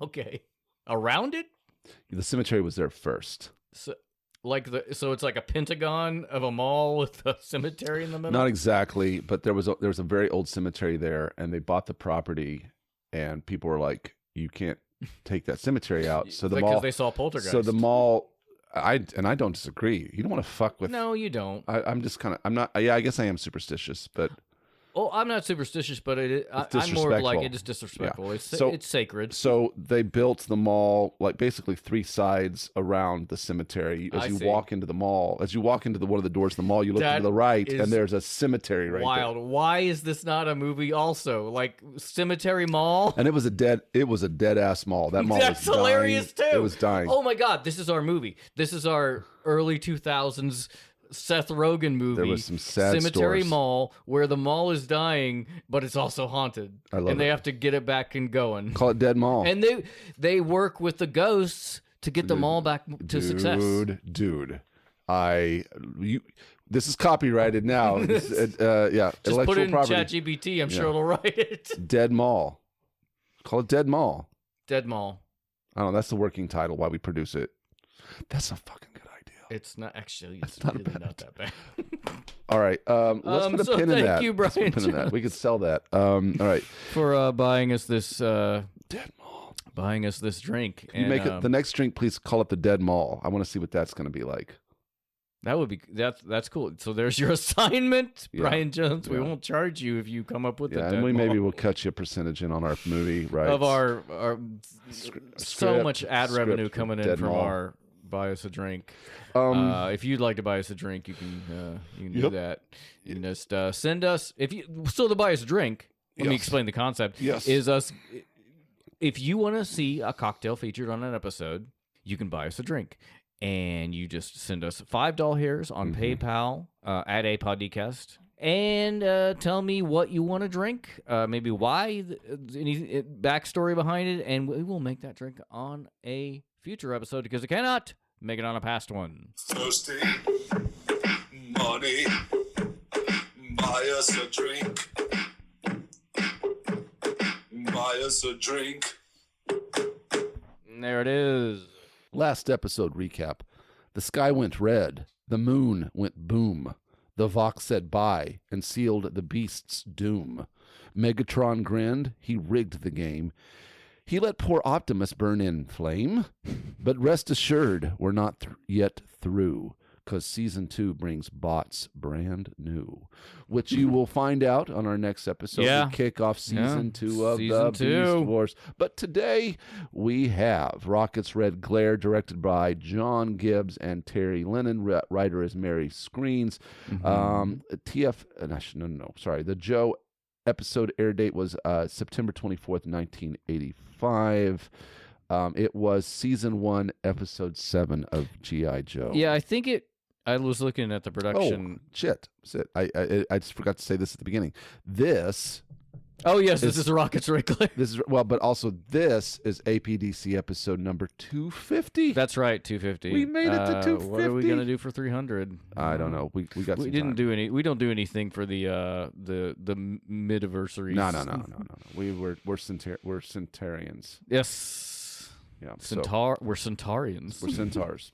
Okay. Around it? The cemetery was there first. So it's like a pentagon of a mall with a cemetery in the middle? Not exactly, but there was a very old cemetery there, and they bought the property, and people were like, "You can't take that cemetery out." So the mall, because they saw Poltergeist. So the mall, I don't disagree. You don't want to fuck with. No, you don't. I'm just kind of. I'm not. Yeah, I guess I am superstitious, but Oh, I'm not superstitious, but I'm more of like it is disrespectful. Yeah. It's sacred. So they built the mall like basically 3 sides around the cemetery. As you walk into the mall, as you walk into one of the doors of the mall, you look to the right, and there's a cemetery right wild. there. Why is this not a movie? Also, like Cemetery Mall. And it was a dead ass mall. That mall That's was hilarious dying. too. It was dying. Oh my God, this is our movie. This is our early 2000s Seth Rogen movie. There was some sad Cemetery stores. Mall, where the mall is dying, but it's also haunted. I love and they it. have to get it back and going. Call it Dead Mall. And they work with the ghosts to get the mall back to success. Dude. This is copyrighted now. Yeah, Just intellectual put it in property. ChatGPT. I'm sure it'll write it. Dead Mall. Call it Dead Mall. Dead Mall. I don't know. That's the working title while we produce it. That's a fucking good idea. It's not actually. It's not a really bad not that bad. All right. Let's put a pin in that. Thank you, Brian. Let's put a pin in that. We could sell that. All right. For buying us this. Dead Mall. Buying us this drink. You make it the next drink. Please call it the Dead Mall. I want to see what that's going to be like. That would be that's cool. So there's your assignment, Yeah. Brian Jones. We Yeah. won't charge you if you come up with the Yeah, Dead and we Mall. maybe will cut you a percentage in on our movie, right? Of our so script, much ad revenue script, coming in Dead from Mall. our buy us a drink. If you'd like to buy us a drink, you can do Yep. that. You can just send us so to buy us a drink. Let me Yes. explain the concept. Yes. Is us if you want to see a cocktail featured on an episode, you can buy us a drink. And you just send us $5 on PayPal at APDC. And tell me what you want to drink, maybe why, any backstory behind it, and we will make that drink on a future episode because it cannot make it on a past one. Thirsty, money, buy us a drink. Buy us a drink. And there it is. Last episode recap. The sky went red. The moon went boom. The Vox said bye and sealed the beast's doom. Megatron grinned. He rigged the game. He let poor Optimus burn in flame. But rest assured, we're not yet through, 'cause season 2 brings bots brand new, which you will find out on our next episode. Yeah. We kick off season 2 of Season the 2. Beast Wars. But today we have Rocket's Red Glare, directed by John Gibbs and Terry Lennon. Writer is Mary Screens. The Joe episode air date was September 24th, 1985. It was season 1, episode 7 of G.I. Joe. Yeah, I think it. I was looking at the production. Oh, shit. I just forgot to say this at the beginning. This Oh yes, this is Rocket's Red Glare. This is but also this is APDC episode number 250. That's right, 250. We made it to 250. What are we gonna do for 300? I don't know. We got. We some didn't time. do any. We don't do anything for the mid-anniversaries. No. We're Centaurians. Yes. Yeah. We're Centaurians. We're centaurs.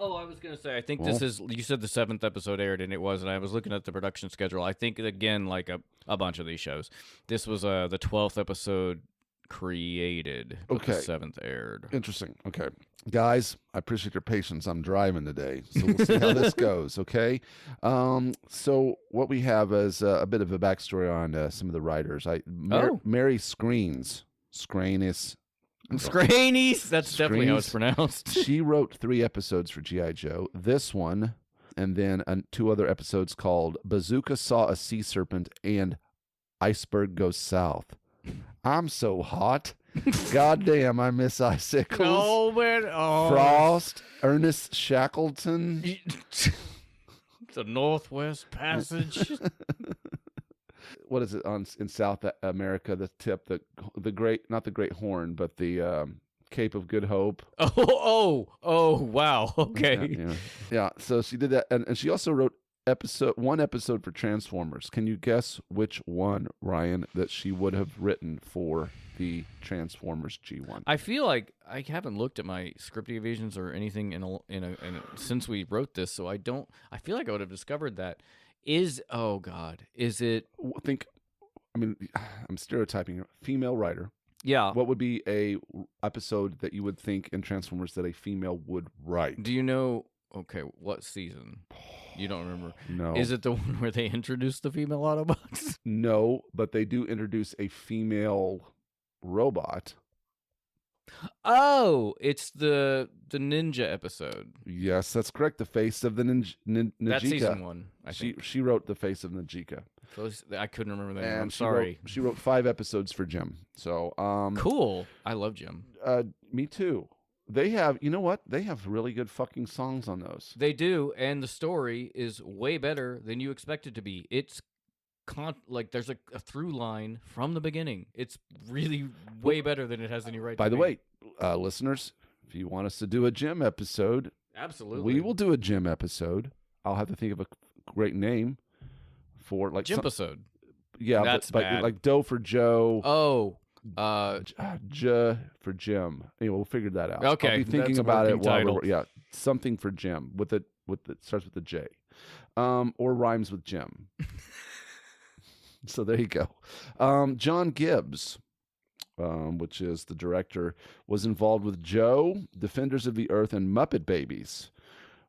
Oh, I was gonna say. I think this is. You said the 7th episode aired, and it was. And I was looking at the production schedule. I think again, like a bunch of these shows, this was the 12th episode created. But the Okay. 7th aired. Interesting. Okay. Guys, I appreciate your patience. I'm driving today, so we'll see how this goes, okay? So what we have is a bit of a backstory on some of the writers. Mary Screenies. Scrainies. That's definitely how it's pronounced. She wrote 3 episodes for G.I. Joe. This one, and then 2 other episodes called Bazooka Saw a Sea Serpent and Iceberg Goes South. I'm so hot. Goddamn, I miss icicles. Oh man! Oh. Frost, Ernest Shackleton. The Northwest Passage. What is it in South America? The tip, the great, not the Great Horn, but the Cape of Good Hope. Oh! Wow. Okay. Yeah. So she did that, and she also wrote one episode for Transformers. Can you guess which one, Ryan, that she would have written for the Transformers G1? I feel like I haven't looked at my script deviations or anything since we wrote this, so I don't. I feel like I would have discovered that. Is it? I'm stereotyping. Female writer. Yeah. What would be a episode that you would think in Transformers that a female would write? Do you know? Okay, what season? You don't remember? No. Is it the one where they introduced the female Autobots? No, but they do introduce a female robot. Oh, it's the ninja episode. Yes, that's correct. The face of the Najika. That's season 1, I She think. wrote the face of Najika. I couldn't remember that. And I'm sorry. She wrote 5 episodes for Jim. So Cool. I love Jim. Me too. They have, you know what? They have really good fucking songs on those. They do, and the story is way better than you expect it to be. It's like there's a through line from the beginning. It's really way better than it has any right to be. By the way, listeners, if you want us to do a Jim episode, absolutely, we will do a Jim episode. I'll have to think of a great name for like Jimpisode. Yeah, That's but bad. like Doe for Joe. Oh, J for Jim. Anyway, we'll figure that out. Okay, I'll be thinking that's a about it working while title. yeah, something for Jim with it starts with a J, or rhymes with Jim. So there you go. John Gibbs, which is the director, was involved with Joe, Defenders of the Earth, and Muppet Babies,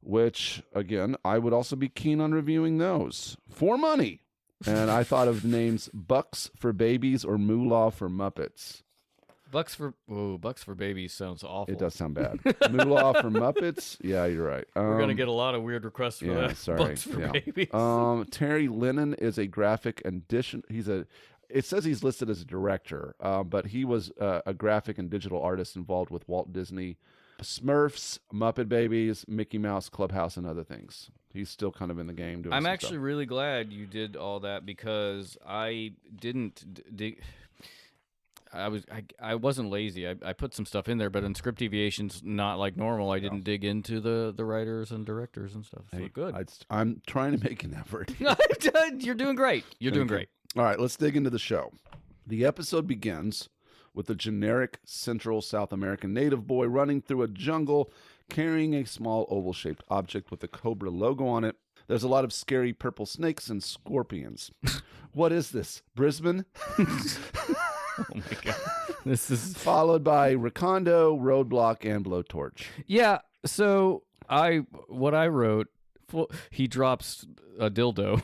which, again, I would also be keen on reviewing those for money. And I thought of the names Bucks for Babies or Moolah for Muppets. Bucks for Babies sounds awful. It does sound bad. Moolah for Muppets? Yeah, you're right. We're gonna get a lot of weird requests for yeah, that. sorry. Bucks for Yeah. Babies. Terry Lennon is a graphic addition. It says he's listed as a director, but he was a graphic and digital artist involved with Walt Disney, Smurfs, Muppet Babies, Mickey Mouse Clubhouse, and other things. He's still kind of in the game doing I'm some actually stuff. really glad you did all that because I didn't dig. I wasn't lazy. I put some stuff in there, but in script deviations, not like normal. I didn't dig into the writers and directors and stuff. So Hey, good. I'm trying to make an effort. You're doing great. You're doing great. All right, let's dig into the show. The episode begins with a generic Central South American native boy running through a jungle carrying a small oval-shaped object with a cobra logo on it. There's a lot of scary purple snakes and scorpions. What is this, Brisbane? Oh my god, this is Followed by Recondo, Roadblock, and Blowtorch. yeah. So what I wrote, he drops a dildo,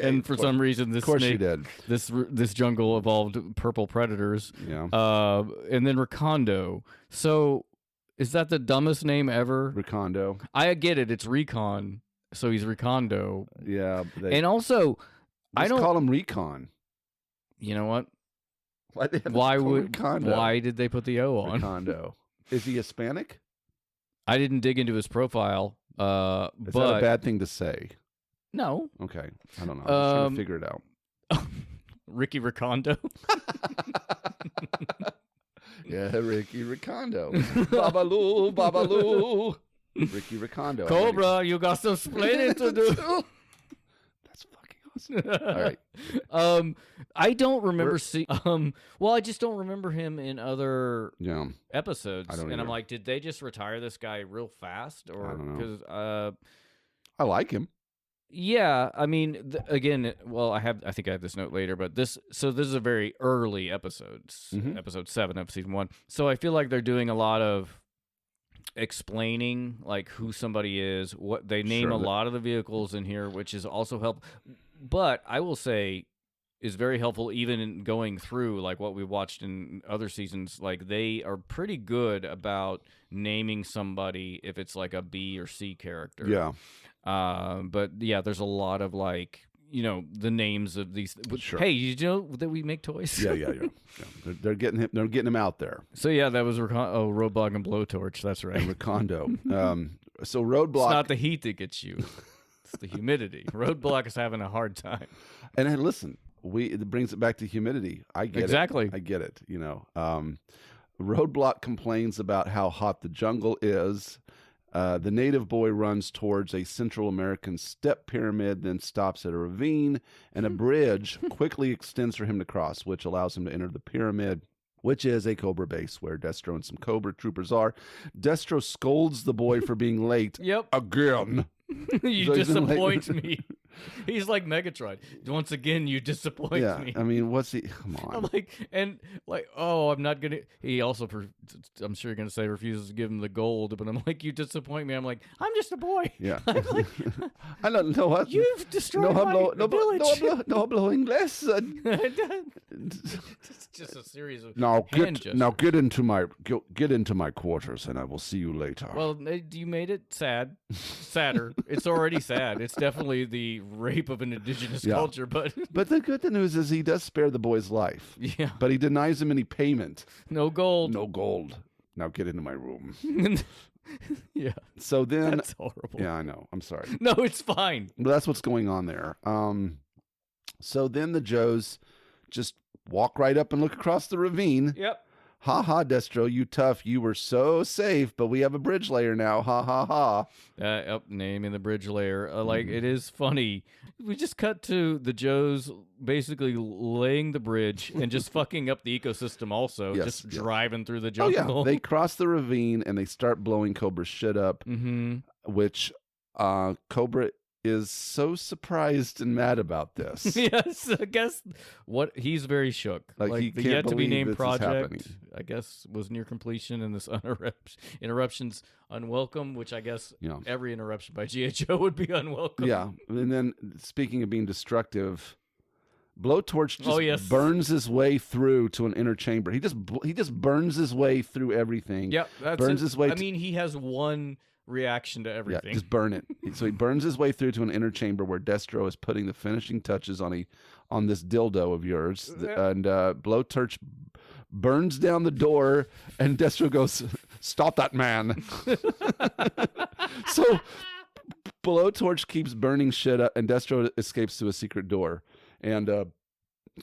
and for some reason this Of course snake, she did. this jungle evolved purple predators. Yeah. And then Recondo. So is that the dumbest name ever? Recondo. I get it. It's Recon. So he's Recondo. Yeah. And also, I don't call him Recon. You know what? Why they have to Why call would Recondo? why did they put the O on? Recondo. Is he Hispanic? I didn't dig into his profile. Is that a But bad thing to say? no, Okay. I don't know. I'm just trying to figure it out. Ricky Recondo. Yeah, Ricky Recondo. Babaloo, Babaloo. Ricky Recondo. Cobra, you got some explaining to do. That's fucking awesome. All right. I don't remember well, I just don't remember him in other Yeah. episodes. I don't And I'm either. like, did they just retire this guy real fast? Or I don't know. because I like him. yeah, I mean, again, well, I think I have this note later, but this is a very early episode, Mhm. episode 7 of season 1. So I feel like they're doing a lot of explaining like who somebody is, what they name Sure, a lot of the vehicles in here, which is also helpful. But I will say is very helpful even in going through like what we watched in other seasons. Like they are pretty good about naming somebody if it's like a B or C character. Yeah. But yeah, there's a lot of like, the names of these. Sure. Hey, you know that we make toys? Yeah. They're getting him. They're getting him out there. So yeah, that was Roadblock and Blowtorch. That's right. And Recondo. So It's Roadblock. not the heat that gets you; it's the humidity. Roadblock is having a hard time. And then listen, it brings it back to humidity. I get Exactly. it. I get it. Roadblock complains about how hot the jungle is. The native boy runs towards a Central American step pyramid, then stops at a ravine, and a bridge quickly extends for him to cross, which allows him to enter the pyramid, which is a Cobra base where Destro and some Cobra troopers are. Destro scolds the boy for being late Yep. again. You So he's been late. disappoint me. He's like Megatron. Once again, you disappoint Yeah, me. I mean, what's he? Come on. I'm like, oh, I'm not gonna. He also, I'm sure you're gonna say, refuses to give him the gold, but I'm like, you disappoint me. I'm like, I'm just a boy. Yeah. I'm like, I don't know what. you've destroyed my village. No blowing lesson. It's just a series of Now hand gestures. get into my quarters, and I will see you later. Well, you made it sadder. It's already sad. It's definitely the rape of an indigenous Yeah. culture, but but the good news is he does spare the boy's life. yeah, But he denies him any payment. no gold. No gold. Now get into my room. Yeah, So then, that's horrible. yeah, I know. I'm sorry. No, it's fine. But that's what's going on there. So then the Joes just walk right up and look across the ravine. Yep. Ha ha, Destro, you tough. You were so safe, but we have a bridge layer now. Ha ha ha. Naming the bridge layer. It is funny. We just cut to the Joes basically laying the bridge and just fucking up the ecosystem also. Yes, just yeah. driving through the Oh, jungle. yeah. They cross the ravine and they start blowing Cobra's shit up, Mm-hmm. which Cobra is so surprised and mad about this. Yes, I guess he's very shook. Like, he the can't yet to be believe named this is happening. project, I guess, was near completion, and this interruption's unwelcome, which I guess Yeah. every interruption by GHO would be unwelcome. Yeah. And then, speaking of being destructive, Blowtorch just yes. burns his way through to an inner chamber. He just burns his way through everything. Yep. That's burns it. his way. I mean, he has one reaction to everything. Yeah, just burn it. So he burns his way through to an inner chamber where Destro is putting the finishing touches on this dildo of yours, and Blowtorch burns down the door, and Destro goes, "Stop that man!" So Blowtorch keeps burning shit up, and Destro escapes to a secret door. And of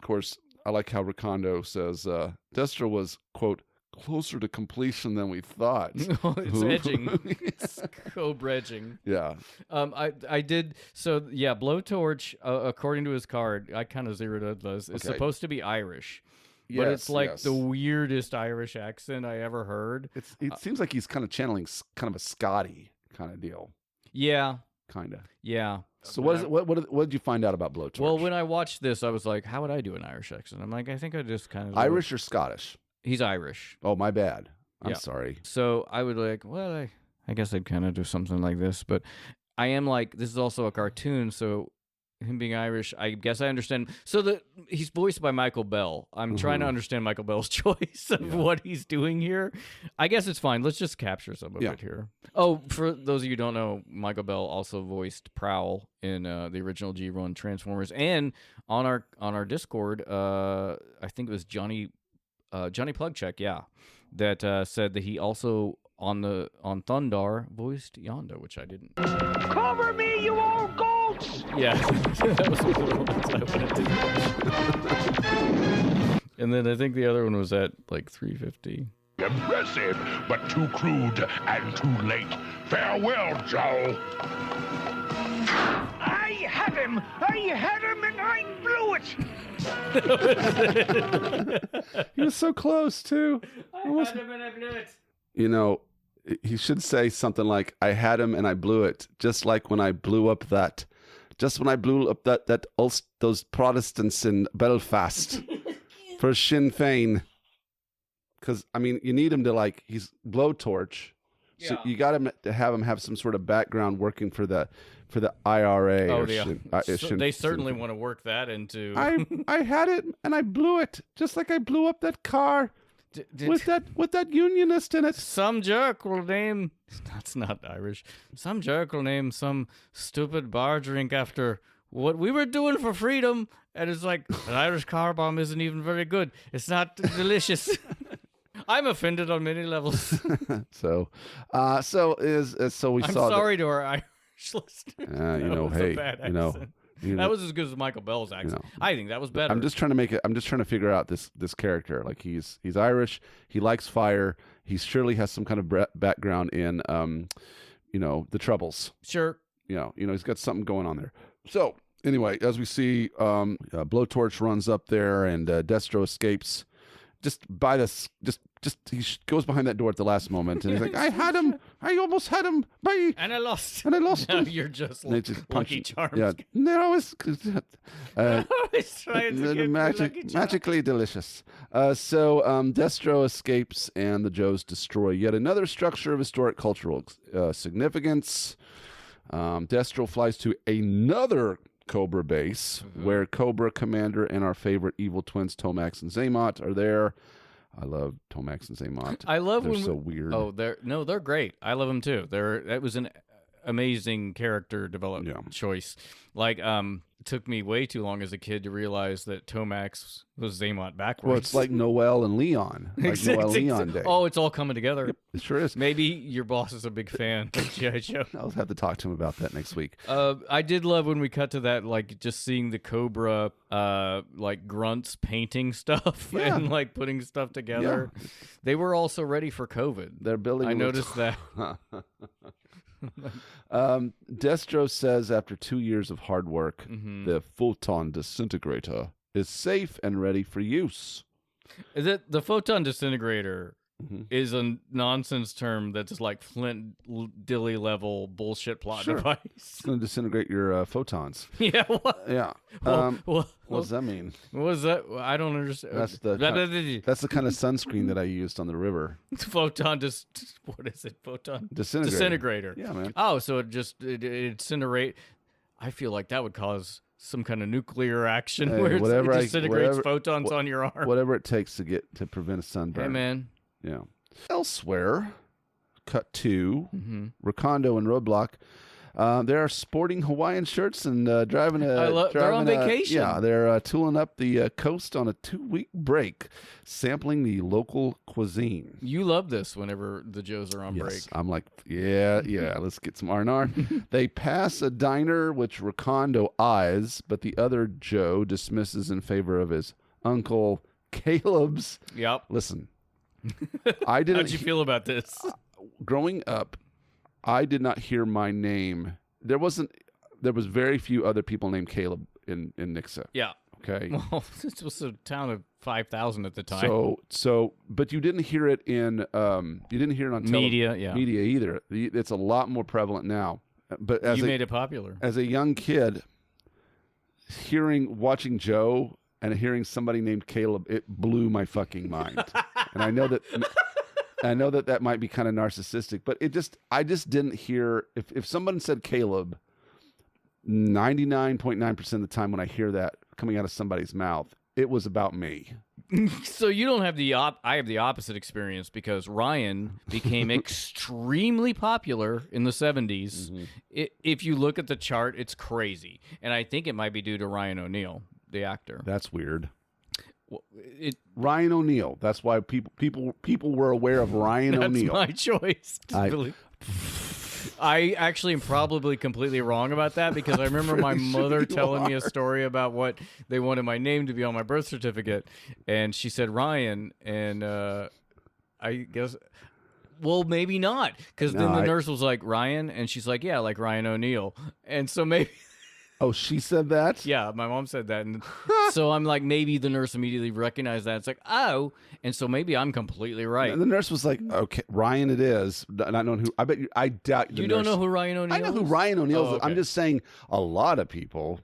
course, I like how Recondo says Destro was, quote, closer to completion than we thought. It's edging. It's co-bredging. Yeah. I did so. Yeah, Blowtorch, according to his card, I kind of zeroed out this. It's Okay. supposed to be Irish, but Yes, it's like yes. the weirdest Irish accent I ever heard. It seems like he's kind of channeling kind of a Scotty kind of deal. Yeah, Kind of. yeah. So what did you find out about Blowtorch? Well, when I watched this, I was like, how would I do an Irish accent? I'm like, I think I just kind of Irish or Scottish? He's Irish. Oh, my bad. I'm Yeah. sorry. So I would like, well, I guess I'd kind of do something like this, but I am like, this is also a cartoon, so him being Irish, I guess I understand. So he's voiced by Michael Bell. I'm trying to understand Michael Bell's choice of what he's doing here. I guess it's fine. Let's just capture some of it here. Oh, for those of you who don't know, Michael Bell also voiced Prowl in the original G-Run Transformers, and on our Discord, I think it was Johnny Plugcheck, that said that he also on Thundar voiced Yonda, which I didn't. Cover me, you old goats! Yeah, that was one of the ones I wanted to watch. And then I think the other one was at like 350. Impressive, but too crude and too late. Farewell, Joe. I had him, and I blew it. He was so close, too. You know, he should say something like, I had him and I blew it, just like when I blew up that those Protestants in Belfast for Sinn Féin. Because, I mean, you need him to, he's Blowtorch. So you got him to have him have some sort of background working for the IRA. Oh, or yeah. They certainly Sinn Féin. want to work that into. I had it and I blew it, just like I blew up that car with that unionist in it. Some jerk will name. That's not Irish. Some jerk will name some stupid bar drink after what we were doing for freedom, and it's like an Irish car bomb isn't even very good. It's not delicious. I'm offended on many levels. So we I'm saw. sorry to our Irish listeners. That, That was a hey, bad you know, accent. you That know, was as good as Michael Bell's accent. know. I think that was better. I'm just trying to figure out this character. Like he's Irish. He likes fire. He surely has some kind of background in the Troubles. Sure. He's got something going on there. So anyway, as we see, Blowtorch runs up there and Destro escapes. Just by this, he goes behind that door at the last moment, and he's like, "I had him I almost had him. Bye. And I lost. And I lost Now him. you're just And they just punch Lucky him. Charms. Yeah, they're always Always trying to get Lucky Charms. magically delicious. So Destro escapes, and the Joes destroy yet another structure of historic cultural significance. Destro flies to another Cobra base, where Cobra Commander and our favorite evil twins, Tomax and Zaymot, are there. I love Tomax and Zaymot. I love they're when so weird. Oh, they're great. I love them too. That was an amazing character development choice. Like, it took me way too long as a kid to realize that Tomax was Zaymot backwards. Well, it's like Noel and Leon, like Noel and Leon Day. Oh, it's all coming together. It sure is. Maybe your boss is a big fan of G.I. Joe. I'll have to talk to him about that next week. I did love when we cut to that, like just seeing the Cobra, like grunts painting stuff and like putting stuff together. Yeah. They were also ready for COVID. They're building. I noticed that. Destro says after 2 years of hard work, the photon disintegrator is safe and ready for use. Is it the photon disintegrator? Is a nonsense term that's like Flint Dilly level bullshit plot device. It's going to disintegrate your photons. Yeah. What? Yeah. What does that mean? What was that? I don't understand. That's the kind of sunscreen that I used on the river. Photon what is it? Photon Disintegrator. disintegrator. Yeah, man. Oh, so it incinerate. I feel like that would cause some kind of nuclear action Hey, where it disintegrates whatever- photons on your arm. Whatever it takes to prevent a sunburn. Hey, man. Yeah. Elsewhere, cut to Recondo and Roadblock. They are sporting Hawaiian shirts and driving a. They're on vacation. Yeah, they're tooling up the coast on a 2-week break, sampling the local cuisine. You love this whenever the Joes are on break. I'm like, yeah, let's get some R&R. They pass a diner which Recondo eyes, but the other Joe dismisses in favor of his uncle Caleb's. Yep. Listen, I didn't. How'd you feel about this? Growing up, I did not hear my name. There was very few other people named Caleb in Nixa. Yeah. Okay. Well, this was a town of 5,000 at the time. But you didn't hear it on Media, yeah. media either. It's a lot more prevalent now. But as you made it popular. As a young kid, watching Joe and hearing somebody named Caleb, it blew my fucking mind. And I know that might be kind of narcissistic, but I just didn't hear if someone said Caleb, 99.9% of the time when I hear that coming out of somebody's mouth, it was about me. So you don't have I have the opposite experience because Ryan became extremely popular in the 70s. If you look at the chart, it's crazy. And I think it might be due to Ryan O'Neal, the actor. That's weird. Well, Ryan O'Neal. That's why people were aware of Ryan O'Neal. That's my choice. I actually am probably completely wrong about that because I remember my mother telling me a story about what they wanted my name to be on my birth certificate, and she said Ryan, and I guess, well, maybe not, because then the nurse was like Ryan, and she's like, yeah, like Ryan O'Neal, and so maybe. Oh, she said that? Yeah, my mom said that. And so I'm like, maybe the nurse immediately recognized that. It's like, oh. And so maybe I'm completely right. And the nurse was like, okay, Ryan it is. Not knowing who. I doubt you don't know who Ryan O'Neal is? I know who Ryan O'Neal is. Okay. I'm just saying a lot of people.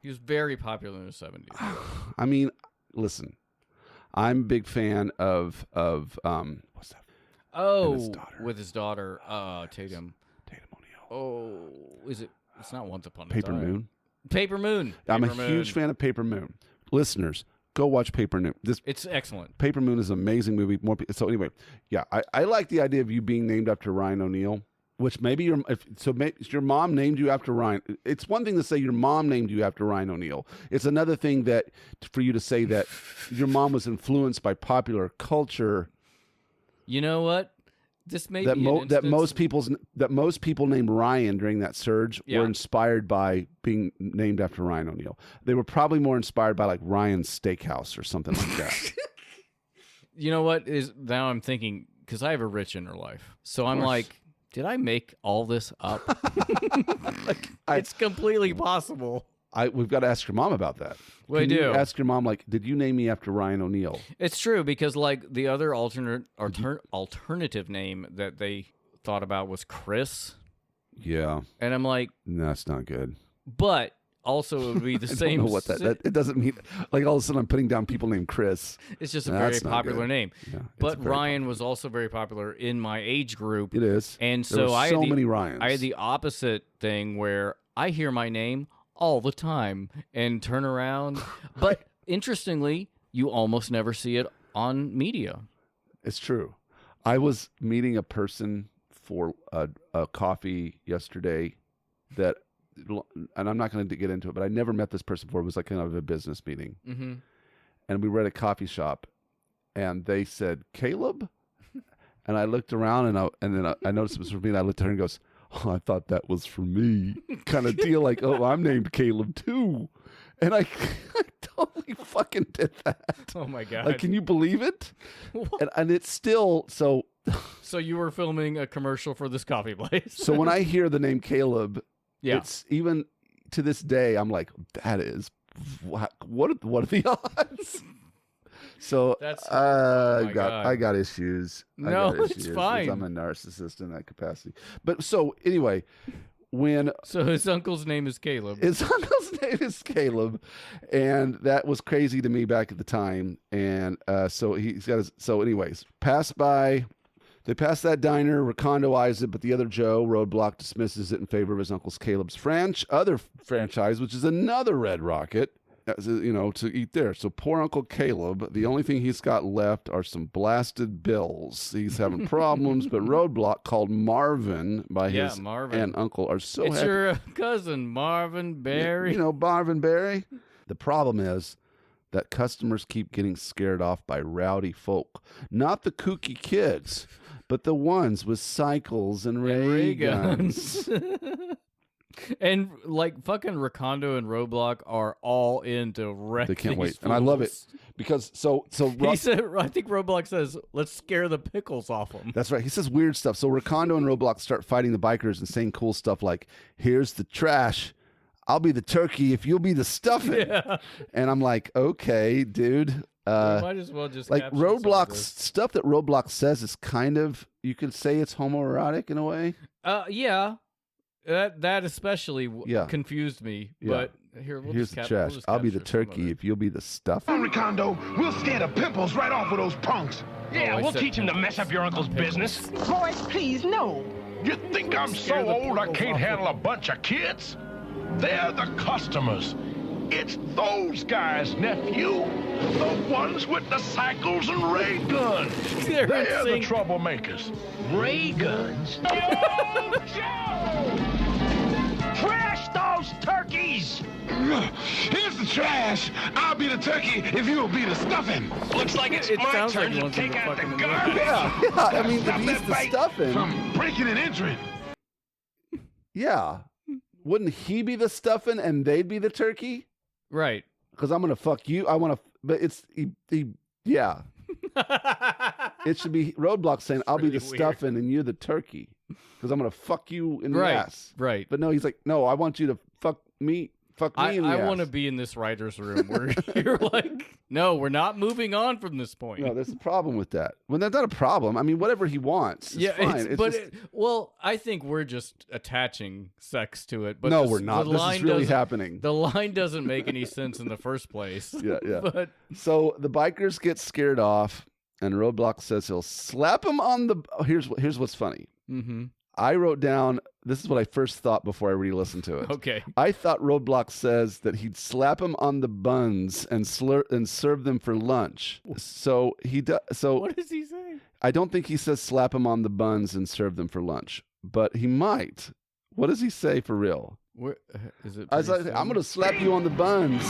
He was very popular in the 70s. I mean, listen, I'm a big fan of what's that? Oh, his daughter. with his daughter, Tatum O'Neal. Oh, is it? It's not Once Upon a Paper Time. Moon. Paper Moon. I'm a Paper Moon. huge fan of Paper Moon. Listeners, go watch Paper Moon. It's excellent. Paper Moon is an amazing movie. So anyway, yeah, I like the idea of you being named after Ryan O'Neal, which maybe your mom named you after Ryan. It's one thing to say your mom named you after Ryan O'Neal. It's another thing for you to say that your mom was influenced by popular culture. You know what? This may that be most people named Ryan during that surge were inspired by being named after Ryan O'Neal. They were probably more inspired by like Ryan's Steakhouse or something like that. You know what is now I'm thinking because I have a rich inner life, so I'm like, did I make all this up? It's completely possible. We've got to ask your mom about that. We do. You ask your mom, like, did you name me after Ryan O'Neal? It's true because, like, the other alternative name that they thought about was Chris. Yeah. And I'm like, No, that's not good. but also it would be the I same. don't know what that it doesn't mean. Like all of a sudden I'm putting down people named Chris. It's just a No, very that's not popular good. name. Yeah, it's But very Ryan was also very popular in my age group. It is. And There so were I so had the, many Ryans. I had the opposite thing where I hear my name all the time and turn around. But interestingly, you almost never see it on media. It's true. I was meeting a person for a coffee yesterday that, and I'm not going to get into it, but I never met this person before. It was like kind of a business meeting. Mm-hmm. And we were at a coffee shop and they said, Caleb? And I looked around and then I noticed it was for me and I looked at her and goes, oh, I thought that was for me. Kind of deal like, oh, I'm named Caleb too. And I totally fucking did that. Oh my God. Like, can you believe it? And it's still, so you were filming a commercial for this coffee place. So when I hear the name Caleb, Yeah. it's even to this day, I'm like, that is, what are the odds? So That's- oh my God. I got issues. I No, got it's issues. fine. I'm a narcissist in that capacity. But so anyway, So his uncle's name is Caleb. his uncle's name is Caleb, and that was crazy to me back at the time. And so he's got his. So anyways, they pass that diner. Recondo eyes it, but the other Joe, Roadblock, dismisses it in favor of his uncle's Caleb's other franchise, which is another Red Rocket. To eat there. So poor Uncle Caleb, the only thing he's got left are some blasted bills. He's having problems, but Roadblock, called Marvin by his Marvin. aunt and uncle, are so It's happy. your cousin, Marvin Berry. Marvin Berry. The problem is that customers keep getting scared off by rowdy folk. Not the kooky kids, but the ones with cycles and ray guns. And like fucking Recondo and Roadblock are all into wreck. They can't wait. these And I love it fools. because He said, I think Roadblock says, let's scare the pickles off them. That's right. He says weird stuff. So Recondo and Roblox start fighting the bikers and saying cool stuff like, here's the trash. I'll be the turkey if you'll be the stuffing. Yeah. And I'm like, okay, dude. Might as well just Like caption some of Roblox this. stuff that Roblox says is kind of, you could say it's homoerotic in a way. Yeah. That especially Yeah. confused me. Yeah. But here, we'll Here's just the cap- trash. we'll just I'll be the capture some of turkey it. if you'll be the stuffing. Come on, Recondo. We'll scare the pimples right off of those punks. Yeah, I we'll said teach him to mess up your uncle's business. Boys, please, no. You think I'm so Scare the old I pickles can't off handle a bunch of kids? They're the customers. It's those guys, nephew. The ones with the cycles and ray guns. They're They're the insane. troublemakers. Ray guns? Yo, Joe! Trash those turkeys! Here's the trash. I'll be the turkey if you'll be the stuffing. Looks like it's It my sounds turn like to one's in take the out the fucking garbage. Yeah, I mean, if Stop he's that the bait stuffing. from breaking and entering. Yeah. Wouldn't he be the stuffing and they'd be the turkey? Right. Because I'm going to fuck you. I want to, but it's, yeah. It should be Roadblock saying, I'll be the pretty weird. stuffing and you're the turkey. Because I'm going to fuck you in the Right. ass. Right. But no, he's like, no, I want you to fuck me I in the ass. want to be in this writer's room where you're like, no, we're not moving on from this point. No, there's a problem with that. Well, that's not a problem. I mean, whatever he wants is yeah, fine. It's but just, well, I think we're just attaching sex to it. But no, the- we're not. the This line is really doesn't- happening. The line doesn't make any sense in the first place. Yeah, yeah. But So the bikers get scared off, and Roadblock says he'll slap him on the. Oh, here's what's funny. mm-hmm. I wrote down. This is what I first thought before I re-listened to it. Okay. I thought Roadblock says that he'd slap him on the buns and serve them for lunch. So he does. So What does he say? I don't think he says slap him on the buns and serve them for lunch, but he might. What does he say for real? Where is it? I was like, pretty I'm soon? gonna slap you on the buns.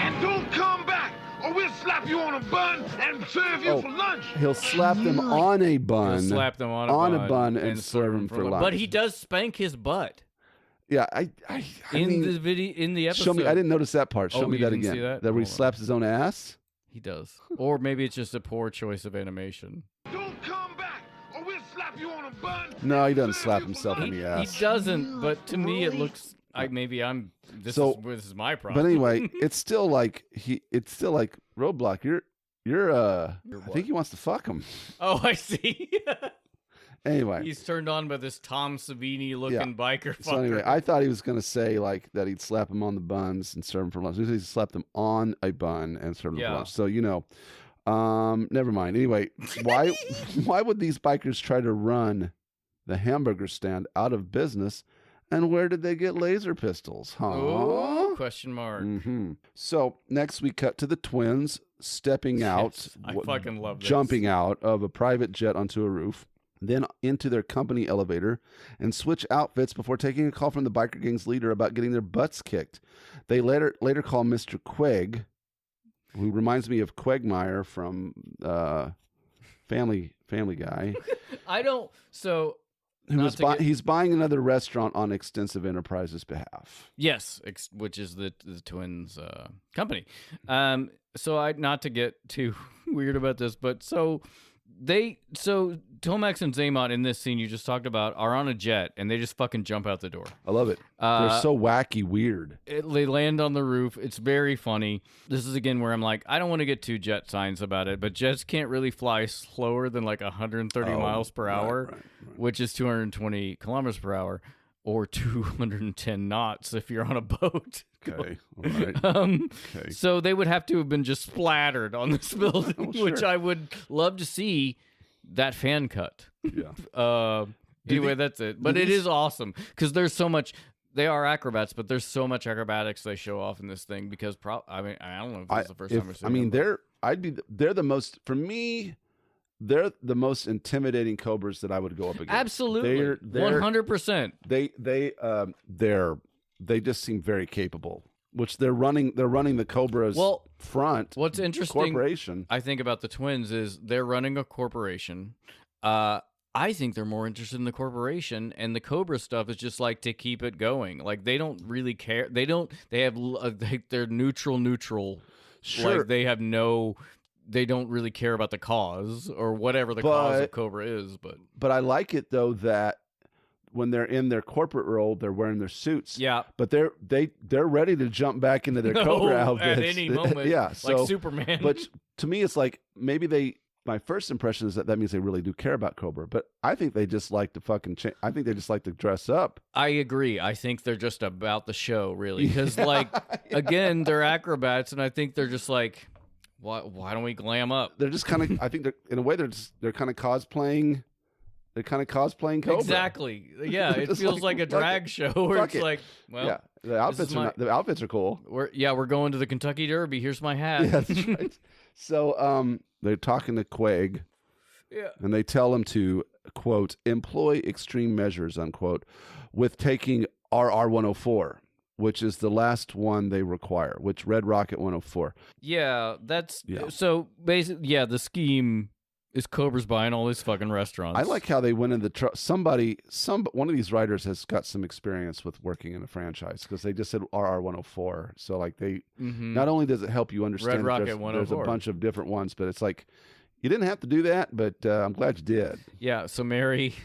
And don't come back, or we'll slap you on a bun and serve you Oh. for lunch. He'll slap them on a bun. He'll slap them on a bun and serve them for lunch. But he does spank his butt Yeah, I in mean, the video in the episode. show me. I didn't notice that part. Show Oh, me you that didn't again. see that? where he Hold on. slaps his own ass. He does, or maybe it's just a poor choice of animation. Don't come back, or we'll slap you on a bun. No, he doesn't and serve slap you for himself lunch. in the He ass. doesn't, but to me it looks. Maybe I'm. This is my problem. But anyway, it's still like Roadblock. You're I think he wants to fuck him. Oh, I see. Anyway. He's turned on by this Tom Savini-looking biker fucker. So anyway, I thought he was going to say like that he'd slap them on the buns and serve them for lunch. He slapped them on a bun and serve them for lunch. So, never mind. Anyway, why would these bikers try to run the hamburger stand out of business? And where did they get laser pistols? Huh? Oh, question mark. Mm-hmm. So next we cut to the twins stepping out. I fucking love this. Jumping out of a private jet onto a roof, then into their company elevator and switch outfits before taking a call from the biker gang's leader about getting their butts kicked. They later call Mr. Quegg, who reminds me of Quagmire from Family Guy. He's buying another restaurant on Extensive Enterprises' behalf. Yes, which is the twins' company. So not to get too weird about this, but so Tomax and Zaymot in this scene you just talked about are on a jet and they just fucking jump out the door. I love it. They're so wacky weird. They land on the roof. It's very funny. This is again where I'm like, I don't want to get too jet science about it, but jets can't really fly slower than like 130 miles per hour, which is 220 kilometers per hour, or 210 knots if you're on a boat. Okay. All right. Okay. So they would have to have been just splattered on this building, which I would love to see that fan cut. Yeah. Anyway, that's it. But it is awesome because there's so much. They are acrobats, but there's so much acrobatics they show off in this thing because I don't know if this is the first time I've seen them. They're the most, for me, they're the most intimidating cobras that I would go up against. Absolutely. 100%. They just seem very capable, which they're running the Cobra's front. What's interesting, corporation. I think about the twins is they're running a corporation. I think they're more interested in the corporation, and the Cobra stuff is just like to keep it going. Like they don't really care. They have they're neutral. Sure. Like they don't really care about the cause or whatever the cause of Cobra is. But I like it though that when they're in their corporate role, they're wearing their suits. Yeah. But they're ready to jump back into their Cobra outfits at any moment. Yeah. Like Superman. But to me, it's like maybe my first impression is that means they really do care about Cobra. But I think they just like to I think they just like to dress up. I agree. I think they're just about the show, really. Because, again, they're acrobats, and I think they're just like, why don't we glam up? They're just kind of, I think in a way, they're kind of cosplaying. They're kind of cosplaying Cobra. Exactly. Yeah, it feels like a drag show where it's like, well, yeah, the outfits are cool. We're going to the Kentucky Derby. Here's my hat. Yeah, that's right. So they're talking to Quegg, and they tell him to, quote, employ extreme measures, unquote, with taking RR 104, which is the last one they require, which Red Rocket 104. Yeah, so basically, the scheme is Cobra's buying all these fucking restaurants. I like how they went in the truck. One of these writers has got some experience with working in a franchise because they just said RR 104. So like not only does it help you understand Red that Rocket there's a bunch of different ones, but it's like you didn't have to do that, but I'm glad you did. Yeah. So Mary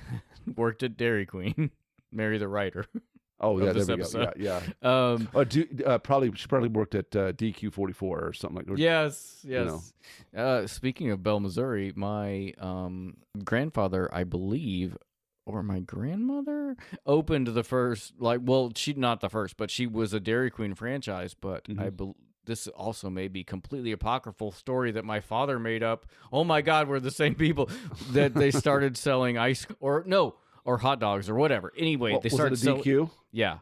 worked at Dairy Queen. Mary the writer. Oh yeah, there we episode. go. Yeah. She probably worked at DQ44 or something like that. Yes. Speaking of Bell, Missouri, my grandfather, I believe, or my grandmother, opened the first. She not the first, but she was a Dairy Queen franchise. But this also may be completely apocryphal story that my father made up. Oh my God, we're the same people that they started selling or hot dogs or whatever. Anyway, they started selling DQ. Yeah.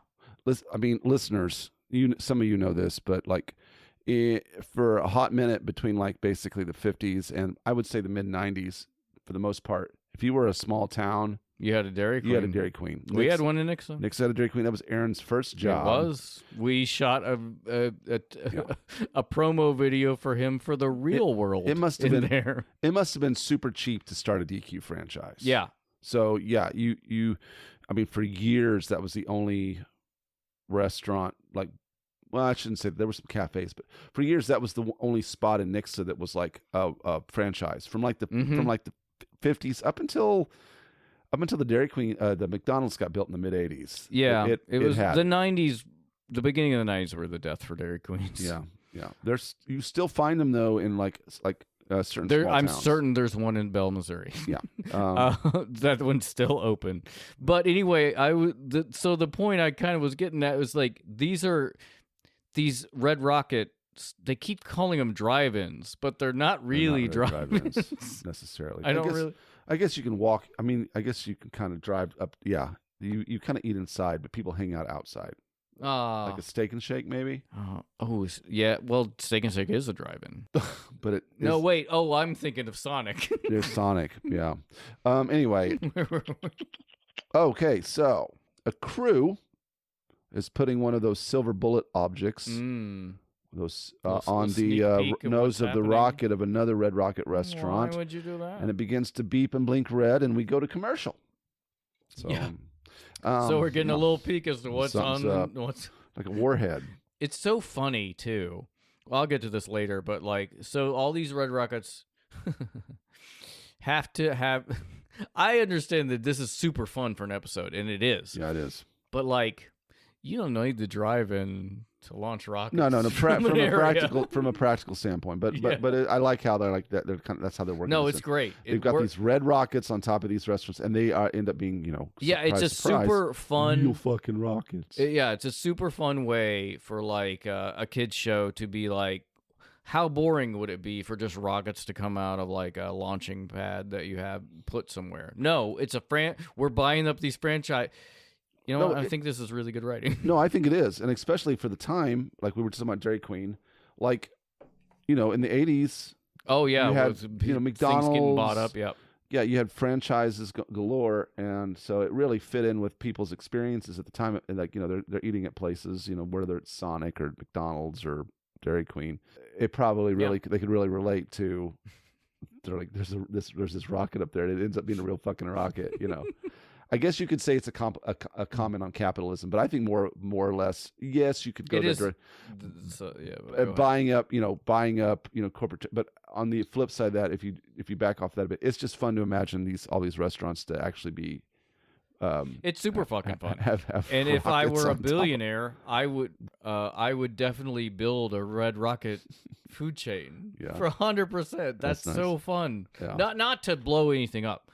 Listeners, some of you know this, but for a hot minute between basically the 50s and I would say the mid 90s, for the most part, if you were a small town, you had a Dairy Queen. You had a Dairy Queen. We had one in Nixon. Nixon had a Dairy Queen. That was Aaron's first job. It was. We shot a promo video for him for the Real World. It must have been there. It must have been super cheap to start a DQ franchise. Yeah. So yeah, for years that was the only restaurant. I shouldn't say there were some cafes, but for years that was the only spot in Nixa that was like a franchise from the 50s up until the Dairy Queen, the McDonald's got built in the mid 80s. Yeah, it was the 90s. The beginning of the 90s were the death for Dairy Queens. Yeah. You still find them though in certain small I'm towns. certain there's one in Bell, Missouri. Yeah. That one's still open. But anyway, so the point I kind of was getting at was like these Red Rockets. They keep calling them drive-ins, but they're not really drive-ins necessarily. I guess you can walk. I mean, I guess you can kind of drive up. Yeah, you kind of eat inside, but people hang out outside. Like a Steak and Shake, maybe. Yeah. Well, Steak and Shake is a drive-in. But it No, wait. Oh, I'm thinking of Sonic. There's Sonic. Yeah. Anyway. Okay, so a crew is putting one of those silver bullet objects. Those on the nose of the rocket of another Red Rocket restaurant. Why would you do that? And it begins to beep and blink red, and we go to commercial. So, so we're getting a little peek as to what's on what's like a warhead. It's so funny too. Well, I'll get to this later, but like, so all these Red Rockets have to have. I understand that this is super fun for an episode, and it is. Yeah, it is. But like, you don't need to drive in to launch rockets. No. From a practical standpoint, but I like how they're like that. That's how they're working. No, it's great. They've got these red rockets on top of these restaurants, and they end up being, it's a super fun, real fucking rockets. It's a super fun way for like a kids show to be like, how boring would it be for just rockets to come out of like a launching pad that you have put somewhere? No, it's we're buying up these franchise. I think this is really good writing. No, I think it is. And especially for the time, like we were talking about Dairy Queen, like, in the 80s. Oh, yeah. You had, McDonald's. Things getting bought up, yep. Yeah, you had franchises galore. And so it really fit in with people's experiences at the time. Like, they're eating at places, whether it's Sonic or McDonald's or Dairy Queen. It probably really, they could really relate to, they're like, there's this rocket up there. And it ends up being a real fucking rocket, I guess you could say it's a comment on capitalism, but I think more or less, yes, you could go there. So, buying up corporate. But on the flip side of that, if you back off that a bit, it's just fun to imagine all these restaurants to actually be. It's super fucking fun. And if I were a billionaire, I would definitely build a Red Rocket food chain for 100%. That's nice. So fun. Yeah. Not to blow anything up.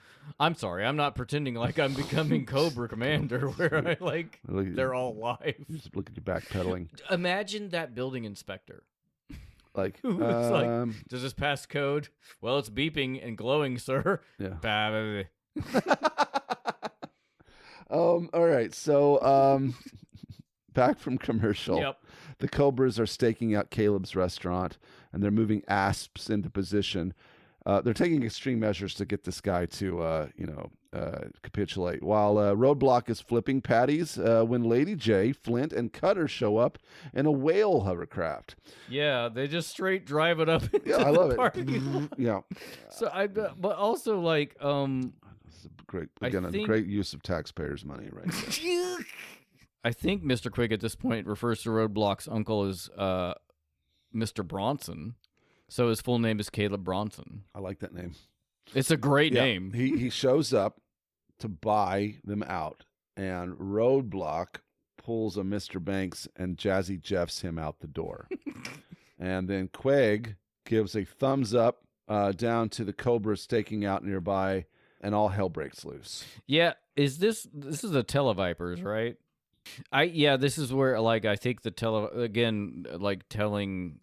I'm sorry, I'm not pretending like I'm becoming Cobra Commander where I like they're all live. You just look at your backpedaling. Imagine that building inspector. Like, it's like, does this pass code? Well, it's beeping and glowing, sir. Yeah. All right, so back from commercial. Yep. The Cobras are staking out Caleb's restaurant, and they're moving asps into position. They're taking extreme measures to get this guy to, capitulate. While Roadblock is flipping patties when Lady J, Flint, and Cutter show up in a whale hovercraft. Yeah, they just straight drive it up. Yeah, I love it. Yeah. So but also like, this is a great use of taxpayers' money right there. I think Mr. Quigg at this point refers to Roadblock's uncle as Mr. Bronson. So his full name is Caleb Bronson. I like that name. It's a great name. He shows up to buy them out, and Roadblock pulls a Mr. Banks and Jazzy Jeffs him out the door. And then Quigg gives a thumbs up down to the Cobras staking out nearby, and all hell breaks loose. Yeah, this is the Televipers, right? This is where like I think telling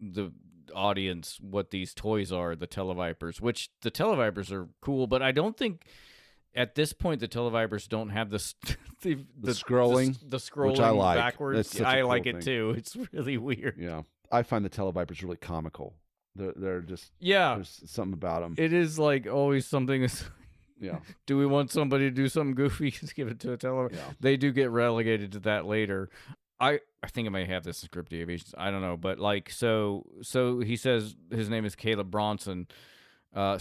the audience what these toys are, the Televipers, which the Televipers are cool, but I don't think at this point the Televipers don't have the scrolling, which I like backwards. I like it too. It's really weird. Yeah, I find the Televipers really comical. They're just there's something about them. It is like always something. Yeah. Do we want somebody to do something goofy? Just give it to a Televiper. Yeah. They do get relegated to that later. I think I may have this in Script Deviations. I don't know, but like so he says his name is Caleb Bronson. So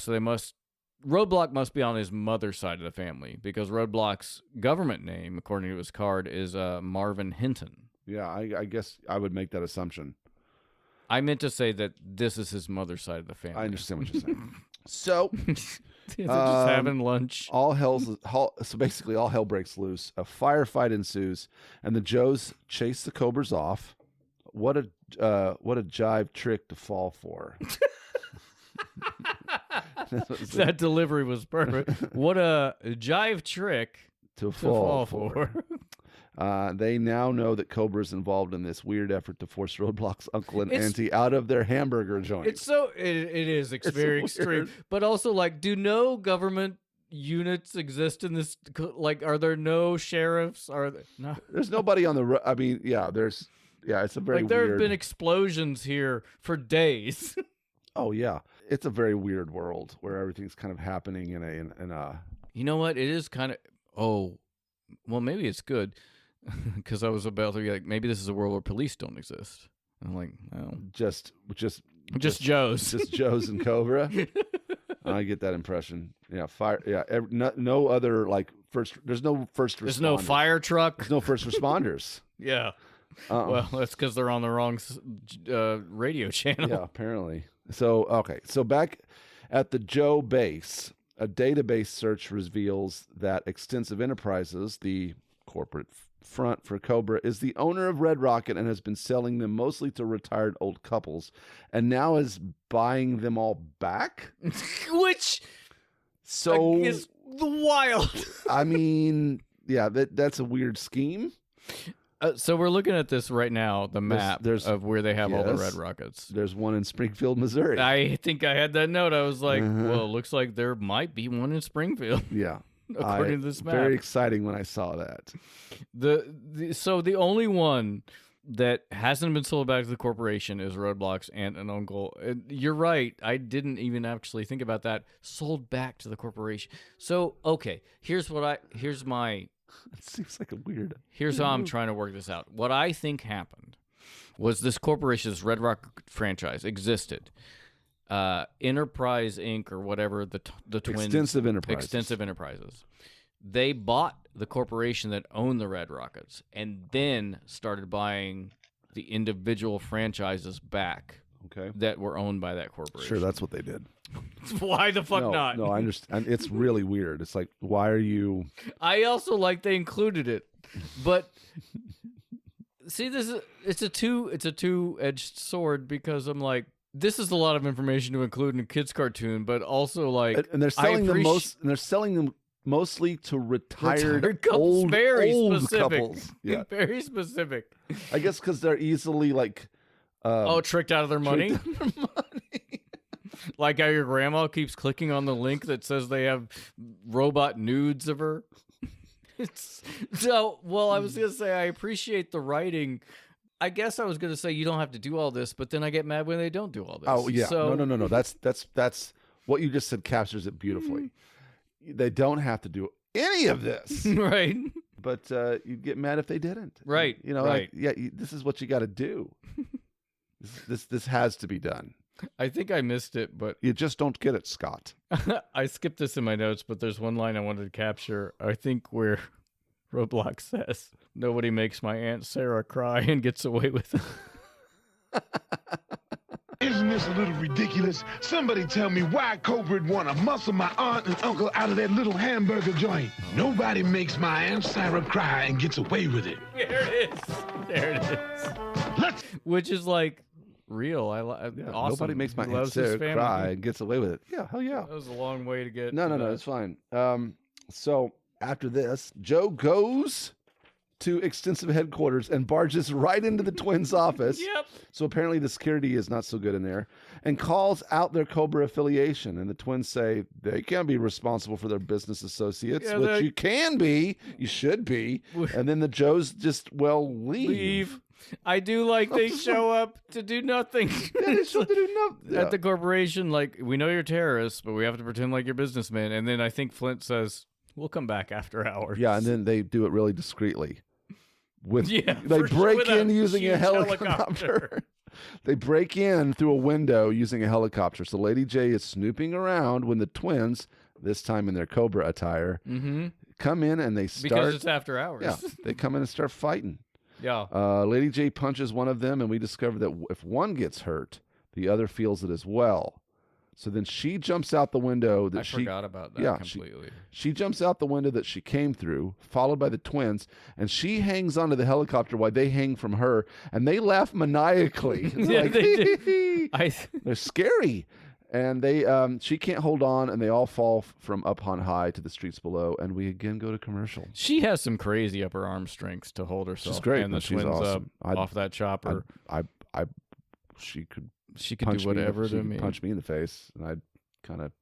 Roadblock must be on his mother's side of the family because Roadblock's government name, according to his card, is Marvin Hinton. Yeah, I guess I would make that assumption. I meant to say that this is his mother's side of the family. I understand what you're saying. So they're just having lunch. So basically, all hell breaks loose. A firefight ensues, and the Joes chase the Cobras off. What a jive trick to fall for! That delivery was perfect. What a jive trick to to fall for. They now know that Cobra is involved in this weird effort to force Roadblock's uncle and It's- auntie out of their hamburger joint. It is very extreme. weird. But also, like, do no government units exist in this? Like, are there no sheriffs? Are there no? There's nobody on the road. I mean, it's a very Like, there weird. have been explosions here for days. Oh yeah, it's a very weird world where everything's kind of happening in a. You know what? It is kind of. Oh, well, maybe it's good because I was about to be like, maybe this is a world where police don't exist. I'm like, no, Just Joe's. just Joe's and Cobra. I get that impression. Yeah, fire. Yeah, no other like first. There's no first. There's no responders. fire truck. There's no first responders. Yeah. Well, that's because they're on the wrong radio channel. Yeah, apparently. So okay, so back at the Joe base, a database search reveals that Extensive Enterprises, the corporate front for Cobra, is the owner of Red Rocket and has been selling them mostly to retired old couples, and now is buying them all back. Which is wild. I mean, yeah, that's a weird scheme. So we're looking at this right now, the map there's- of where they have all the yes. Red Rockets. There's one in Springfield, Missouri. I think I had that note. I was like, Uh-huh. well, it looks like there might be one in Springfield, Yeah. according to this map. Very exciting when I saw that. So the only one that hasn't been sold back to the corporation is Roadblock's aunt and uncle. And you're right. I didn't even actually think about that. Sold back to the corporation. So, okay, here's my It seems like a weird. Here's how I'm trying to work this out. What I think happened was this corporation, this Red Rock franchise, existed. Enterprise Inc. or whatever the twins. Extensive Enterprises. They bought the corporation that owned the Red Rockets and then started buying the individual franchises back Okay. that were owned by that corporation. Sure, that's what they did. Why the fuck not? No, I understand. It's really weird. It's like, why are you? I also like they included it, but see, it's a two-edged sword because I'm like, this is a lot of information to include in a kids' cartoon, but also like, And they're selling them they're selling them mostly to retired couples, old very old specific, couples. Yeah, very specific. I guess because they're easily like. Tricked out of their money. Like how your grandma keeps clicking on the link that says they have robot nudes of her. I was going to say, I appreciate the writing. I guess I was going to say you don't have to do all this, but then I get mad when they don't do all this. Oh yeah, So, no. That's what you just said captures it beautifully. They don't have to do any of this, right. but you'd get mad if they didn't. Right, You know, right. this is what you got to do. This has to be done. I think I missed it, but You just don't get it, Scott. I skipped this in my notes, but there's one line I wanted to capture. I think where Roadblock says, "Nobody makes my Aunt Sarah cry and gets away with it." Isn't this a little ridiculous? Somebody tell me why Cobra'd want to muscle my aunt and uncle out of that little hamburger joint. Nobody makes my Aunt Sarah cry and gets away with it. There it is. Which is like real. Awesome. Nobody makes my He Aunt loves his Sarah family. cry and gets away with it. Yeah, hell yeah. That was a long way to get. No, to that. it's fine. So after this, Joe goes to Extensive headquarters and barges right into the twins' office. Yep. So apparently the security is not so good in there, and calls out their Cobra affiliation. And the twins say they can't be responsible for their business associates, Yeah, which you can be, you should be. And then the Joes just leave. I do like they show up to do nothing. They show up to do nothing. At the corporation, like, we know you're terrorists, but we have to pretend like you're businessmen. And then I think Flint says, "We'll come back after hours." Yeah, and then they do it really discreetly. They for sure, break with in a using a huge helicopter. They break in through a window using a helicopter. So Lady J is snooping around when the twins, this time in their Cobra attire, come in and they start. Because it's after hours. Yeah, they come in and start fighting. Yeah. Lady J punches one of them, and we discover that if one gets hurt, the other feels it as well. So then she jumps out the window that I forgot about that completely. She jumps out the window that she came through, followed by the twins, and she hangs onto the helicopter while they hang from her, and they laugh maniacally. It's Yeah, like, they do. they're scary. And they, she can't hold on, and they all fall from up on high to the streets below. And we again go to commercial. She has some crazy upper arm strengths to hold herself. She's great. And the She's twins awesome. off that chopper. She could do whatever to me. Punch me in the face, and I'd kind of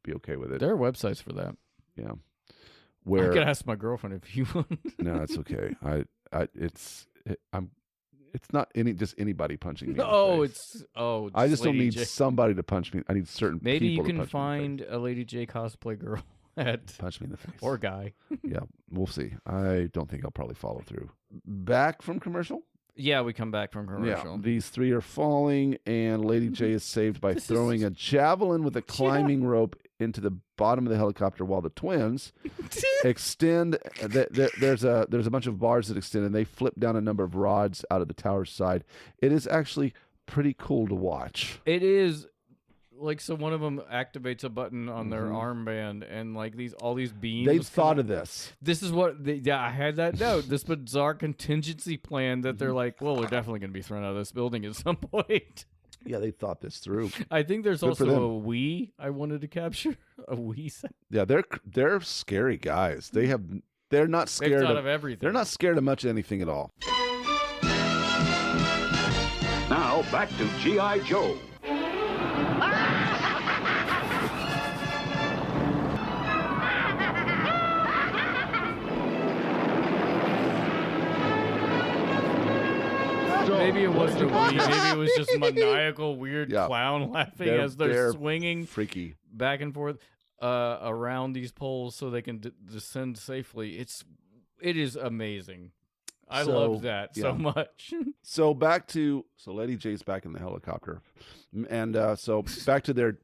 be okay with it. There are websites for that. Yeah. I could ask my girlfriend if you want. No, it's okay. It's not anybody punching me. I just don't need somebody to punch me. I need certain Maybe people you to can punch find a Lady J cosplay girl punch me in the face. or guy. Yeah, we'll see. I don't think I'll probably follow through. Back from commercial? Yeah, we come back from commercial. Yeah, these three are falling, and Lady J is saved by throwing a javelin with a climbing rope into the bottom of the helicopter, while the twins extend. There's a bunch of bars that extend, and they flip down a number of rods out of the tower's side. It is actually pretty cool to watch. It is. Like, so one of them activates a button on their armband, and like all these beams. They've thought of this. This is what, I had that note. This bizarre contingency plan that they're like, well, we're definitely going to be thrown out of this building at some point. Yeah, they thought this through. I think there's also a Wii I wanted to capture. A Wii set. Yeah, they're scary guys. They're not scared They've thought of everything. They're not scared of much anything at all. Now back to G.I. Joe. Maybe it wasn't a Wii. Maybe it was just maniacal, weird clown laughing as they're swinging freaky back and forth around these poles so they can descend safely. It is amazing. I love that so much. So Lady J's back in the helicopter, and so back to their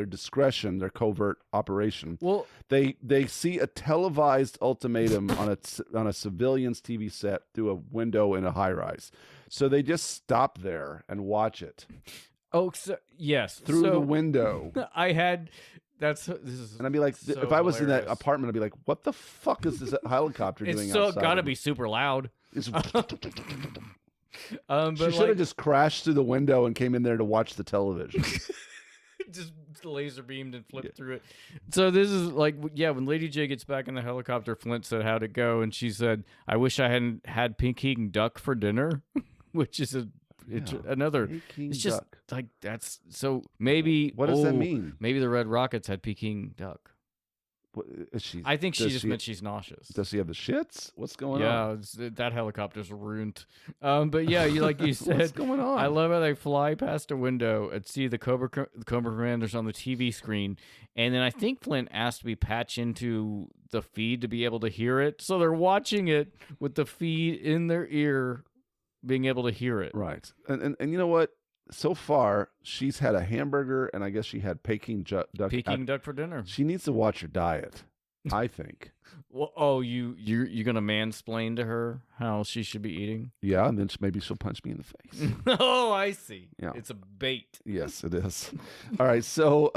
discretion, their covert operation. Well, they see a televised ultimatum on a civilian's TV set through a window in a high rise. So they just stop there and watch it. Oh, yes, through the window. And I'd be like, so if I was hilarious. in that apartment, I'd be like, what the fuck is this helicopter doing outside? It's gotta be super loud. It's But she should have just crashed through the window and came in there to watch the television. just laser beamed and flipped through it. So this is like, when Lady J gets back in the helicopter, Flint said, how'd it go? And she said, I wish I hadn't had Peking duck for dinner, which is another. Peking it's just duck. like, that's so maybe. What does that mean? Maybe the Red Rockets had Peking duck. What, is she? I think she just meant she's nauseous. Does she have the shits? What's going on? Yeah, that helicopter's ruined. But yeah, like you said, what's going on? I love how they fly past a window and see the Cobra commanders on the TV screen, and then I think Flint asked to be patched into the feed to be able to hear it. So they're watching it with the feed in their ear, being able to hear it. Right, and you know what? So far, she's had a hamburger, and I guess she had Peking duck. Peking duck for dinner. She needs to watch her diet, I think. Well, you're gonna mansplain to her how she should be eating? Yeah, and then maybe she'll punch me in the face. Oh, I see. Yeah. It's a bait. Yes, it is. All right, so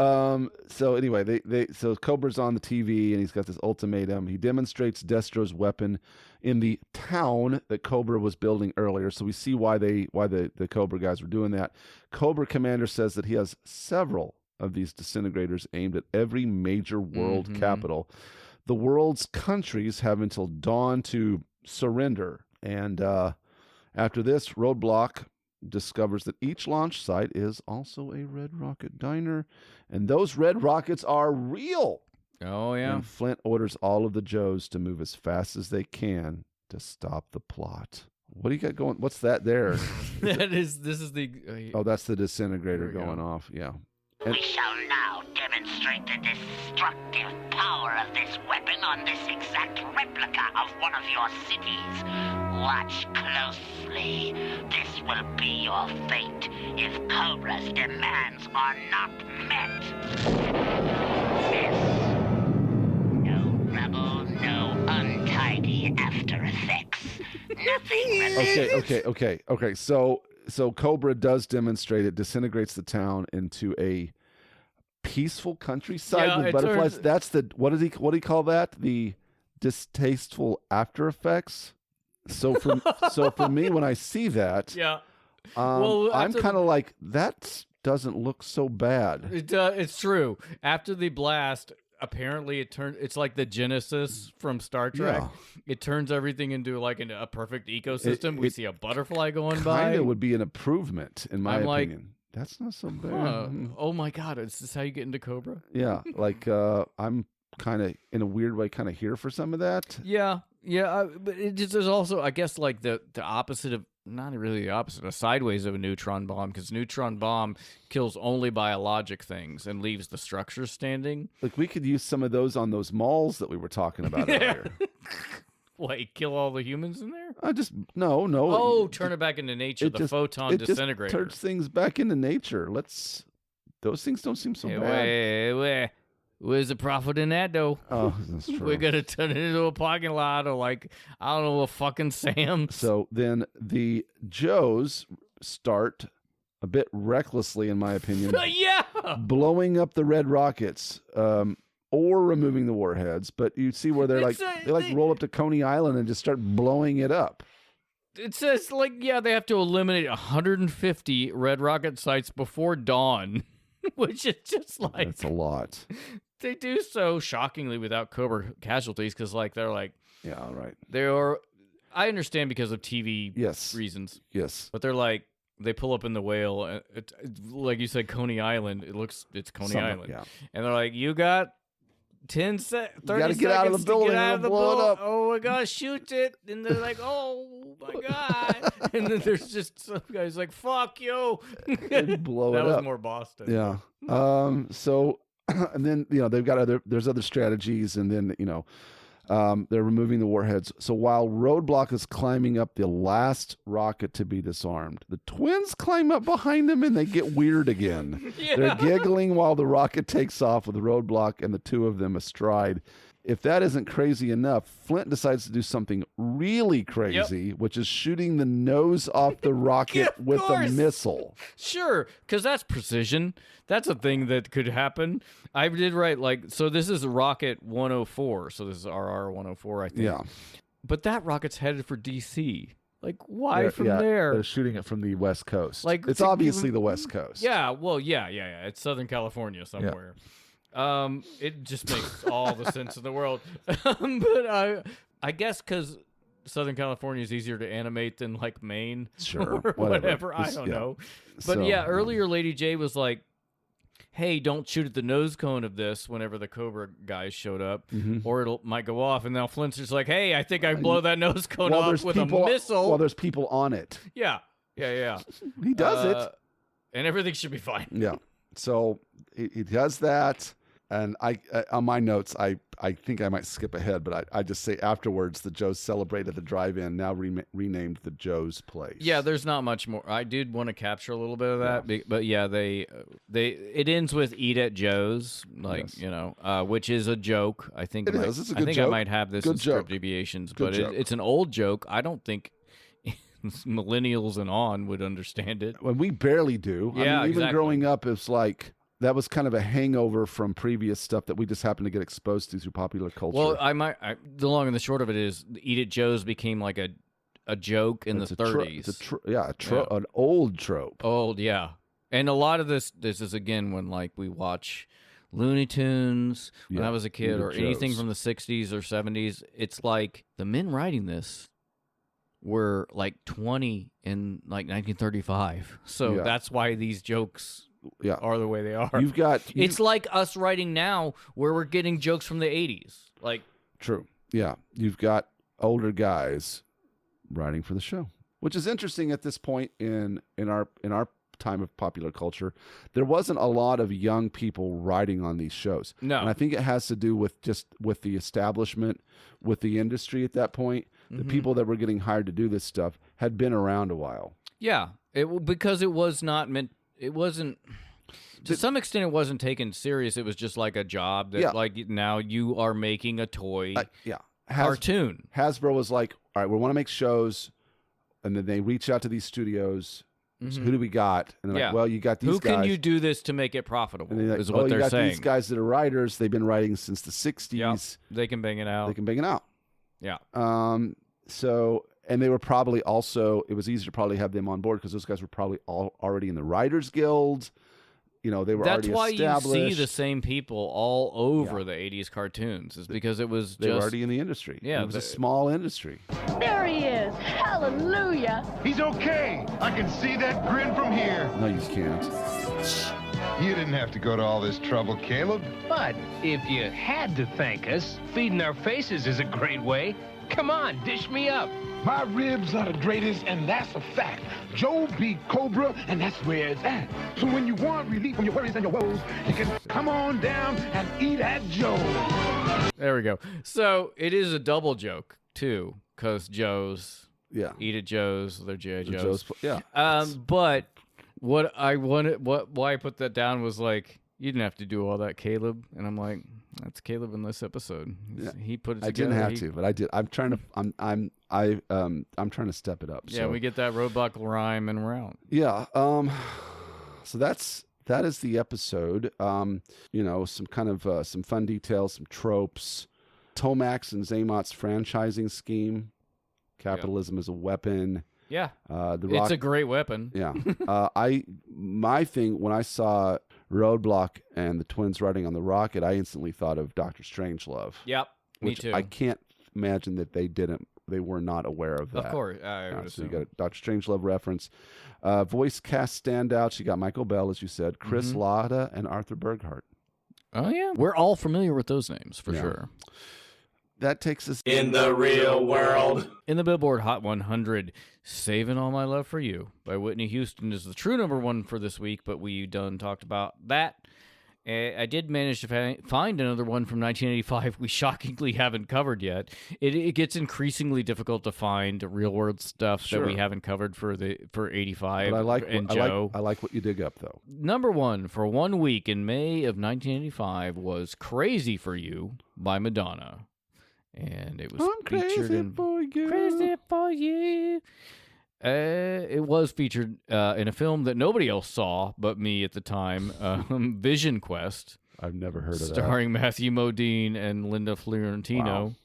anyway, so Cobra's on the TV, and he's got this ultimatum. He demonstrates Destro's weapon in the town that Cobra was building earlier. So we see why the Cobra guys were doing that. Cobra Commander says that he has several of these disintegrators aimed at every major world capital. The world's countries have until dawn to surrender. And after this, Roadblock discovers that each launch site is also a Red Rocket diner, and those red rockets are real. Oh, yeah. And Flint orders all of the Joes to move as fast as they can to stop the plot. What do you got going? What's that there? This is the... Oh, that's the disintegrator going off. Yeah. And we shall now demonstrate the destructive power of this weapon on this exact replica of one of your cities. Watch closely. This will be your fate if Cobra's demands are not met. Miss. No rubble, no untidy after effects. Nothing related. Okay. So Cobra does demonstrate it disintegrates the town into a peaceful countryside with butterflies. That's the what do you call that? The distasteful after effects. So for me, when I see that, I'm kind of like, that's doesn't look so bad. It's true. After the blast, apparently it's like the Genesis from Star Trek. Yeah. It turns everything into a perfect ecosystem. We see a butterfly going by. Kind of would be an improvement, in my I'm opinion. That's not so bad. Oh my God! Is this how you get into Cobra? Yeah, like I'm kind of in a weird way kind of here for some of that. Yeah. But it just is also, I guess, like the opposite of, not really the opposite, a sideways of a neutron bomb, because neutron bomb kills only biologic things and leaves the structures standing. Like we could use some of those on those malls that we were talking about earlier. Wait, kill all the humans in there? No. Oh, turn it back into nature. The photon disintegrator. It turns things back into nature. Those things don't seem so bad. Wait. Where's the profit in that, though? Oh, that's true. We're going to turn it into a parking lot or I don't know, a fucking Sam's. So then the Joes start a bit recklessly, in my opinion. Yeah! Blowing up the red rockets or removing the warheads. But you see where they roll up to Coney Island and just start blowing it up. It says, they have to eliminate 150 red rocket sites before dawn, which is just That's a lot. They do so shockingly without Cobra casualties because, they're yeah, right. They are. I understand because of TV reasons. Yes. But they're they pull up in the whale. Like you said, Coney Island. It's Coney Island. Yeah. And they're like, you got 30 seconds gotta get out of the building to get out of the blow it up. Oh my gosh, shoot it. And they're like, oh my God. And then there's just some guys like, fuck you. Blow it up. That was more Boston. Yeah. So, and then, they've got there's other strategies, and then, they're removing the warheads. So while Roadblock is climbing up the last rocket to be disarmed, the twins climb up behind him and they get weird again. Yeah. They're giggling while the rocket takes off with Roadblock and the two of them astride. If that isn't crazy enough, Flint decides to do something really crazy, which is shooting the nose off the rocket with a missile. Sure, because that's precision. That's a thing that could happen. I did write, so this is Rocket 104. So this is RR 104, I think. Yeah. But that rocket's headed for DC. Why from there? They're shooting it from the West Coast. It's to obviously the West Coast. Yeah, well, yeah. It's Southern California somewhere. Yeah. It just makes all the sense in the world. But I guess because Southern California is easier to animate than Maine or whatever. I don't know. But earlier Lady J was like, hey, don't shoot at the nose cone of this whenever the Cobra guys showed up, or it might go off. And now Flint's just like, hey, I think I blow that nose cone off with a missile. Well, there's people on it. Yeah. He does it. And everything should be fine. Yeah. So he does that. And I on my notes, I think I might skip ahead, but I just say afterwards, the Joes celebrated the drive-in, now renamed the Joe's Place. Yeah, there's not much more. I did want to capture a little bit of that, but yeah, it ends with "Eat at Joe's," which is a joke. I think it is. It's a good joke. I might have this in script deviations, but it's an old joke. I don't think millennials and on would understand it. Well, we barely do. Yeah, even growing up, it's that was kind of a hangover from previous stuff that we just happened to get exposed to through popular culture. Well, the long and the short of it is, Eat at Joe's became a joke in the 30s. An old trope. Old, yeah. And a lot of this is again when we watch Looney Tunes when I was a kid, or anything from the 60s or 70s. It's the men writing this were 20 in 1935. So that's why these jokes are the way they are. It's like us writing now, where we're getting jokes from the 80s. True. Yeah. You've got older guys writing for the show, which is interesting at this point in our time of popular culture. There wasn't a lot of young people writing on these shows. No. And I think it has to do with the establishment, with the industry at that point. The people that were getting hired to do this stuff had been around a while. Yeah. Because it was not meant. It wasn't, to some extent, it wasn't taken serious. It was just a job that, now you are making a toy cartoon. Hasbro was like, all right, we want to make shows, and then they reach out to these studios. So who do we got? And they're like, well, you got these guys. Who can you do this to make it profitable, is what you they're got saying. These guys that are writers, they've been writing since the 60s. Yep. They can bang it out. Yeah. So, And they were probably also, it was easier to probably have them on board because those guys were probably already in the Writers Guild. You know, they were already established. That's why you see the same people all over the 80s cartoons, is because it was they were already in the industry. Yeah. It was a small industry. There he is. Hallelujah. He's okay. I can see that grin from here. No, you can't. You didn't have to go to all this trouble, Caleb. But if you had to thank us, feeding our faces is a great way. Come on, dish me up. My ribs are the greatest, and that's a fact. Joe beat Cobra, and that's where it's at. So when you want relief from your worries and your woes, you can come on down and eat at Joe. There we go. So it is a double joke, too, because Joe's. Yeah. Eat at Joe's. They're G.I. The Joe's. yeah. But what I wanted, why I put that down was like, you didn't have to do all that, Caleb. And I'm like, that's Caleb in this episode. Yeah. He put it together. I didn't have to, but I did. I'm trying to. I'm trying to step it up. Yeah, so. we get that roadblock rhyme and we're out. Yeah. So that is the episode. You know, some kind of some fun details, some tropes. Tomax and Zaymot's franchising scheme. Capitalism is a weapon. Yeah. It's a great weapon. Yeah. My thing when I saw Roadblock and the twins riding on the rocket, I instantly thought of Dr. Strangelove. Yep. Me which too. I can't imagine that they were not aware of that. Of course. I would so you assume. got a Dr. Strangelove reference. Voice cast standouts. You got Michael Bell, as you said, Chris Latta, and Arthur Berghardt. Oh, yeah. We're all familiar with those names, for sure. That takes us In the real world. In the Billboard Hot 100, Saving All My Love for You by Whitney Houston is the true number one for this week, but we done talked about that. I did manage to find another one from 1985 we shockingly haven't covered yet. It gets increasingly difficult to find real-world stuff that we haven't covered for 85 but I like, and I Joe. I like what you dig up, though. Number one for 1 week in May of 1985 was Crazy for You by Madonna. And it was featured in Crazy for You. It was featured in a film that nobody else saw but me at the time, Vision Quest. I've never heard of that. Starring Matthew Modine and Linda Fiorentino,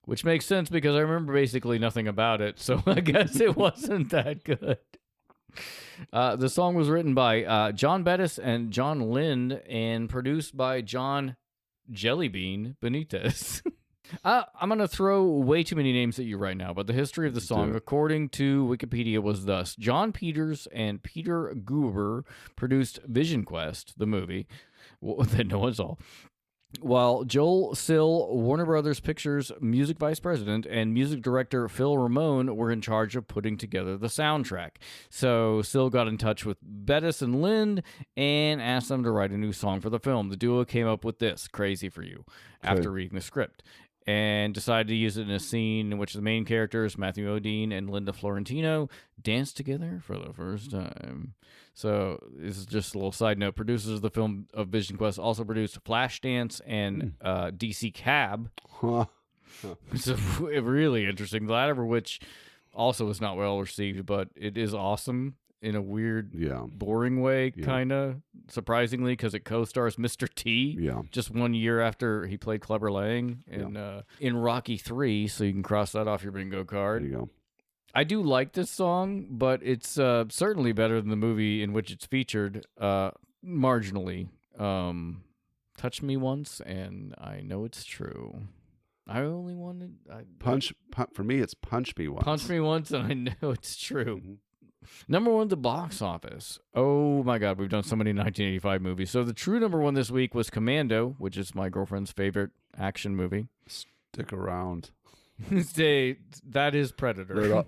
which makes sense because I remember basically nothing about it, so I guess it wasn't that good. The song was written by John Bettis and John Lind and produced by John Jellybean Benitez. I'm going to throw way too many names at you right now, but the history of the song, according to Wikipedia, was thus. John Peters and Peter Guber produced Vision Quest, the movie, that no one saw, while Joel Sill, Warner Brothers Pictures music vice president, and music director Phil Ramone were in charge of putting together the soundtrack. So Sill got in touch with Bettis and Lind and asked them to write a new song for the film. The duo came up with this, Crazy for You, after reading the script, and decided to use it in a scene in which the main characters, Matthew Modine and Linda Fiorentino, dance together for the first time. So this is just a little side note. Producers of the film of Vision Quest also produced Flashdance and DC Cab. It's really interesting. The latter of which also is not well received, but it is awesome in a weird, boring way, kind of, surprisingly, because it co-stars Mr. T just 1 year after he played Clubber Lang in Rocky 3, so you can cross that off your bingo card. There you go. I do like this song, but it's certainly better than the movie in which it's featured, marginally. Touch Me Once, and I Know It's True. I only wanted... For me, it's Punch Me Once. Punch Me Once, and I Know It's True. Number one at the box office. Oh my God, we've done so many 1985 movies. So the true number one this week was Commando, which is my girlfriend's favorite action movie. Stick around. That is Predator.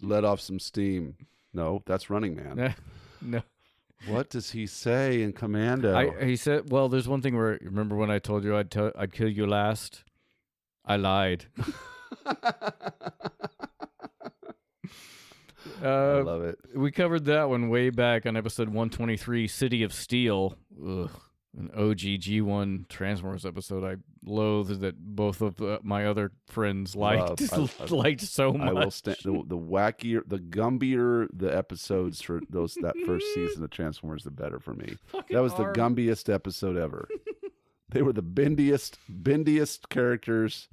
Let off some steam. No, that's Running Man. No. What does he say in Commando? He said, well, there's one thing where, remember when I told you I'd kill you last? I lied. I love it. We covered that one way back on episode 123, City of Steel. Ugh, an OG G1 Transformers episode I loathed that both of my other friends liked so much. I will stand the wackier, the gumbier the episodes for that first season of Transformers, the better for me. That was the gumbiest episode ever. They were the bendiest characters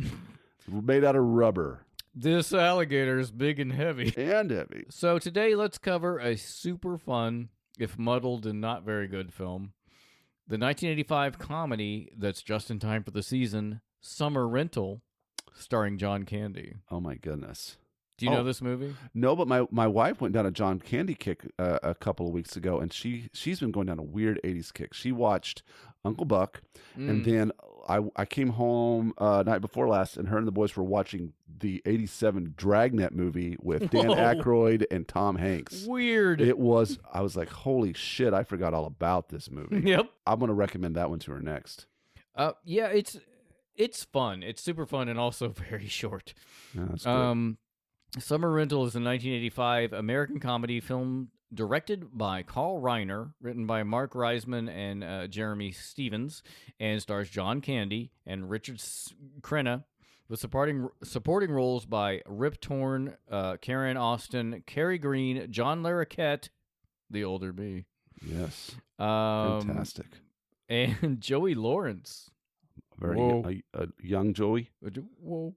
made out of rubber. This alligator is big and heavy. And heavy. So today, let's cover a super fun, if muddled and not very good film. The 1985 comedy that's just in time for the season, Summer Rental, starring John Candy. Oh, my goodness. Do you know this movie? No, but my wife went down a John Candy kick a couple of weeks ago, and she's been going down a weird 80s kick. She watched Uncle Buck, and then I came home night before last, and her and the boys were watching the 87 Dragnet movie with Dan Aykroyd and Tom Hanks. Weird. I was like, holy shit, I forgot all about this movie. Yep. I'm going to recommend that one to her next. Yeah, it's fun. It's super fun and also very short. Yeah, that's good. Summer Rental is a 1985 American comedy film directed by Carl Reiner, written by Mark Reisman and Jeremy Stevens, and stars John Candy and Richard Crenna, with supporting roles by Rip Torn, Karen Austin, Cary Green, John Larroquette, the older me. Yes. Fantastic. And Joey Lawrence. Very young Joey. Whoa.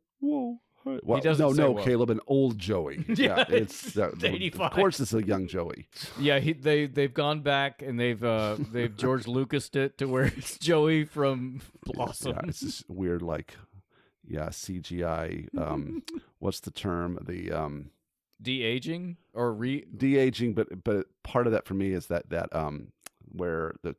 Well, He doesn't say whoa. Caleb, an old Joey. Yeah, it's 85. Of course, it's a young Joey. Yeah, they've gone back and they've George Lucased it to where it's Joey from Blossom. Yeah, it's this weird CGI. What's the term? The de-aging or de-aging, but part of that for me is that where the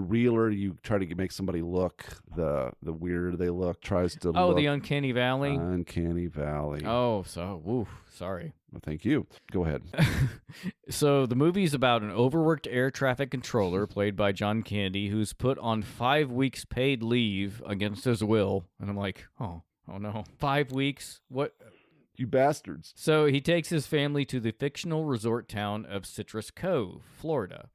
realer, you try to make somebody look, the weirder they look, tries to look. The Uncanny Valley. Uncanny Valley. Oh, sorry. Well, thank you. Go ahead. So the movie's about an overworked air traffic controller played by John Candy who's put on 5 weeks paid leave against his will. And I'm like, oh no. 5 weeks? What? You bastards. So he takes his family to the fictional resort town of Citrus Cove, Florida.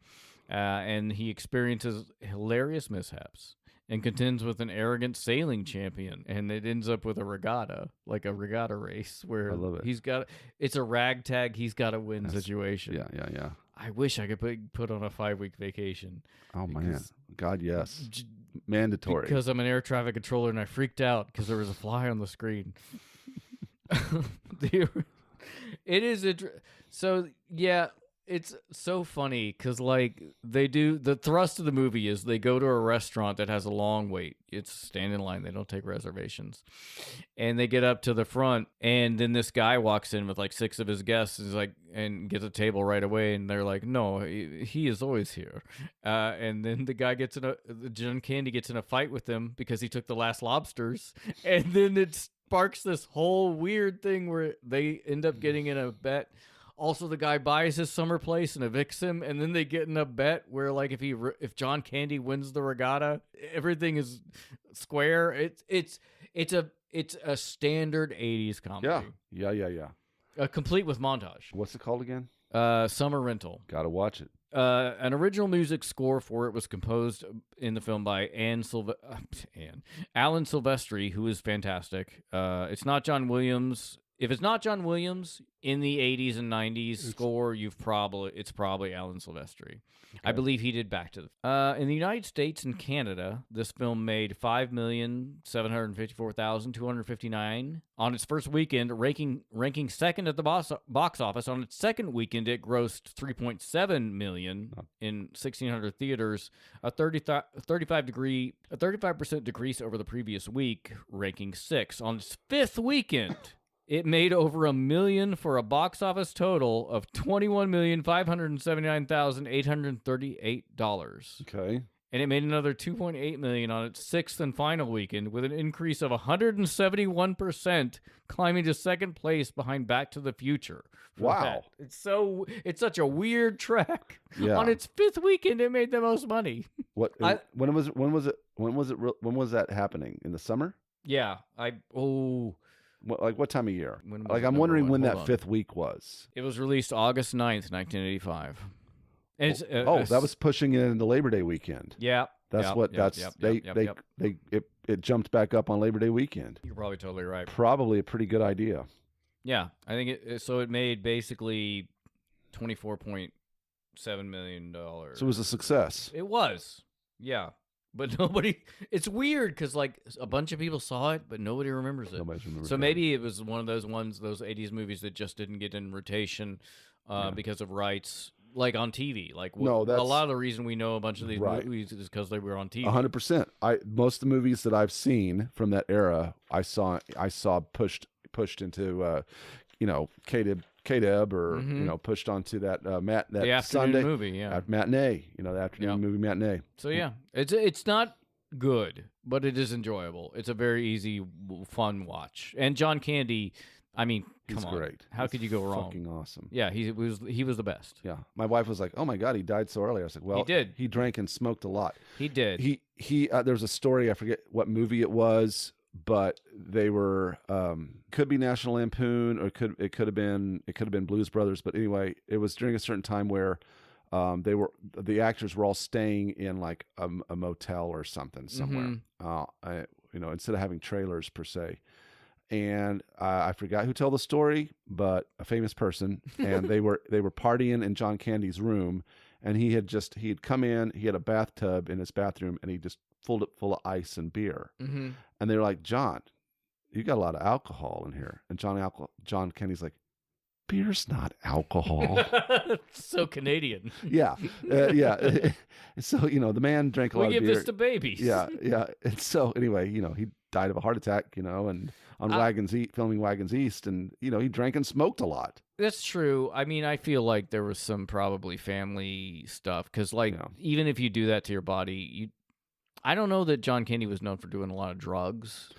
And he experiences hilarious mishaps and contends with an arrogant sailing champion. And it ends up with a regatta, like a regatta race where I love it. It's a ragtag, he's got to win situation. Yeah. I wish I could put on a 5-week vacation. Oh, man. God, yes. Mandatory. Because I'm an air traffic controller and I freaked out because there was a fly on the screen. It is so yeah. It's so funny because, the thrust of the movie is they go to a restaurant that has a long wait. It's stand in line. They don't take reservations. And they get up to the front, and then this guy walks in with 6 of his guests and gets a table right away. And they're like, no, he is always here. And then the guy John Candy gets in a fight with them because he took the last lobsters. And then it sparks this whole weird thing where they end up getting in a bet. Also, the guy buys his summer place and evicts him, and then they get in a bet where, if John Candy wins the regatta, everything is square. It's a standard 80s comedy. Yeah. Complete with montage. What's it called again? Summer Rental. Gotta watch it. An original music score for it was composed in the film by Alan Silvestri, who is fantastic. It's not John Williams. If it's not John Williams in the 80s and 90s score, it's probably Alan Silvestri. Okay. I believe he did Back to the... in the United States and Canada, this film made $5,754,259 on its first weekend, ranking second at the box office. On its second weekend, it grossed $3.7 million in 1,600 theaters, a 35% decrease over the previous week, ranking 6th. On its fifth weekend... It made over $1 million for a box office total of $21,579,838. Okay. And it made another $2.8 million on its sixth and final weekend, with an increase of 171%, climbing to second place behind Back to the Future. Wow. It's such a weird track. Yeah. On its fifth weekend, it made the most money. When was that happening? In the summer? Yeah. What time of year? I'm wondering when that fifth week was. It was released August 9th, 1985. And that was pushing it into Labor Day weekend. Yeah. It jumped back up on Labor Day weekend. You're probably totally right. Probably a pretty good idea. Yeah. I think it made basically $24.7 million. So it was a success. It was. Yeah. but nobody. It's weird because like a bunch of people saw it, but nobody remembers it. Nobody remembers so that. maybe it was one of those ones, those '80s movies that just didn't get in rotation because of rights, like on TV. Like No, a lot of the reason we know a bunch of these movies is because they were on TV. 100%. Most of the movies that I've seen from that era, I saw pushed into, KDEB or pushed onto that the afternoon Sunday movie, matinee, the afternoon movie matinee. So yeah, it's not good, but it is enjoyable. It's a very easy, fun watch. And John Candy, I mean, He's come on, great. How could you go wrong? Fucking awesome. Yeah, he was the best. Yeah, my wife was like, "Oh my God, he died so early." I was like, "Well, he did. He drank and smoked a lot. He did. He there's a story, I forget what movie it was, but they were could be National Lampoon, or it could have been Blues Brothers, but anyway, it was during a certain time where the actors were all staying in like a motel or something somewhere, instead of having trailers per se. And I forgot who told the story, but a famous person, and they were partying in John Candy's room, and he had come in, he had a bathtub in his bathroom, and he just filled it full of ice and beer. Mm-hmm. And they were like, "John, you got a lot of alcohol in here." And John Candy's like, "Beer's not alcohol." So Canadian. Yeah. So, the man drank a lot of beer. We give this to babies. Yeah. And so anyway, he died of a heart attack, and on filming Wagons East, and he drank and smoked a lot. That's true. I mean, I feel like there was some probably family stuff because, even if you do that to your body, I don't know that John Candy was known for doing a lot of drugs.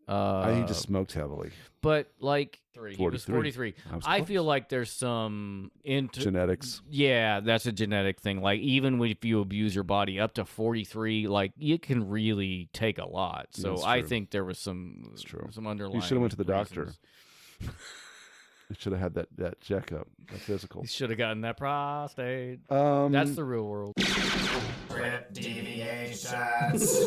He just smoked heavily. But he was 43. I feel like there's some genetics. Yeah, that's a genetic thing. Like even if you abuse your body up to 43, like it can really take a lot. So I think there was some underlying. You should have went to the reasons. doctor. You should have had that checkup, that physical. You should have gotten that prostate. That's the real world. Deviations.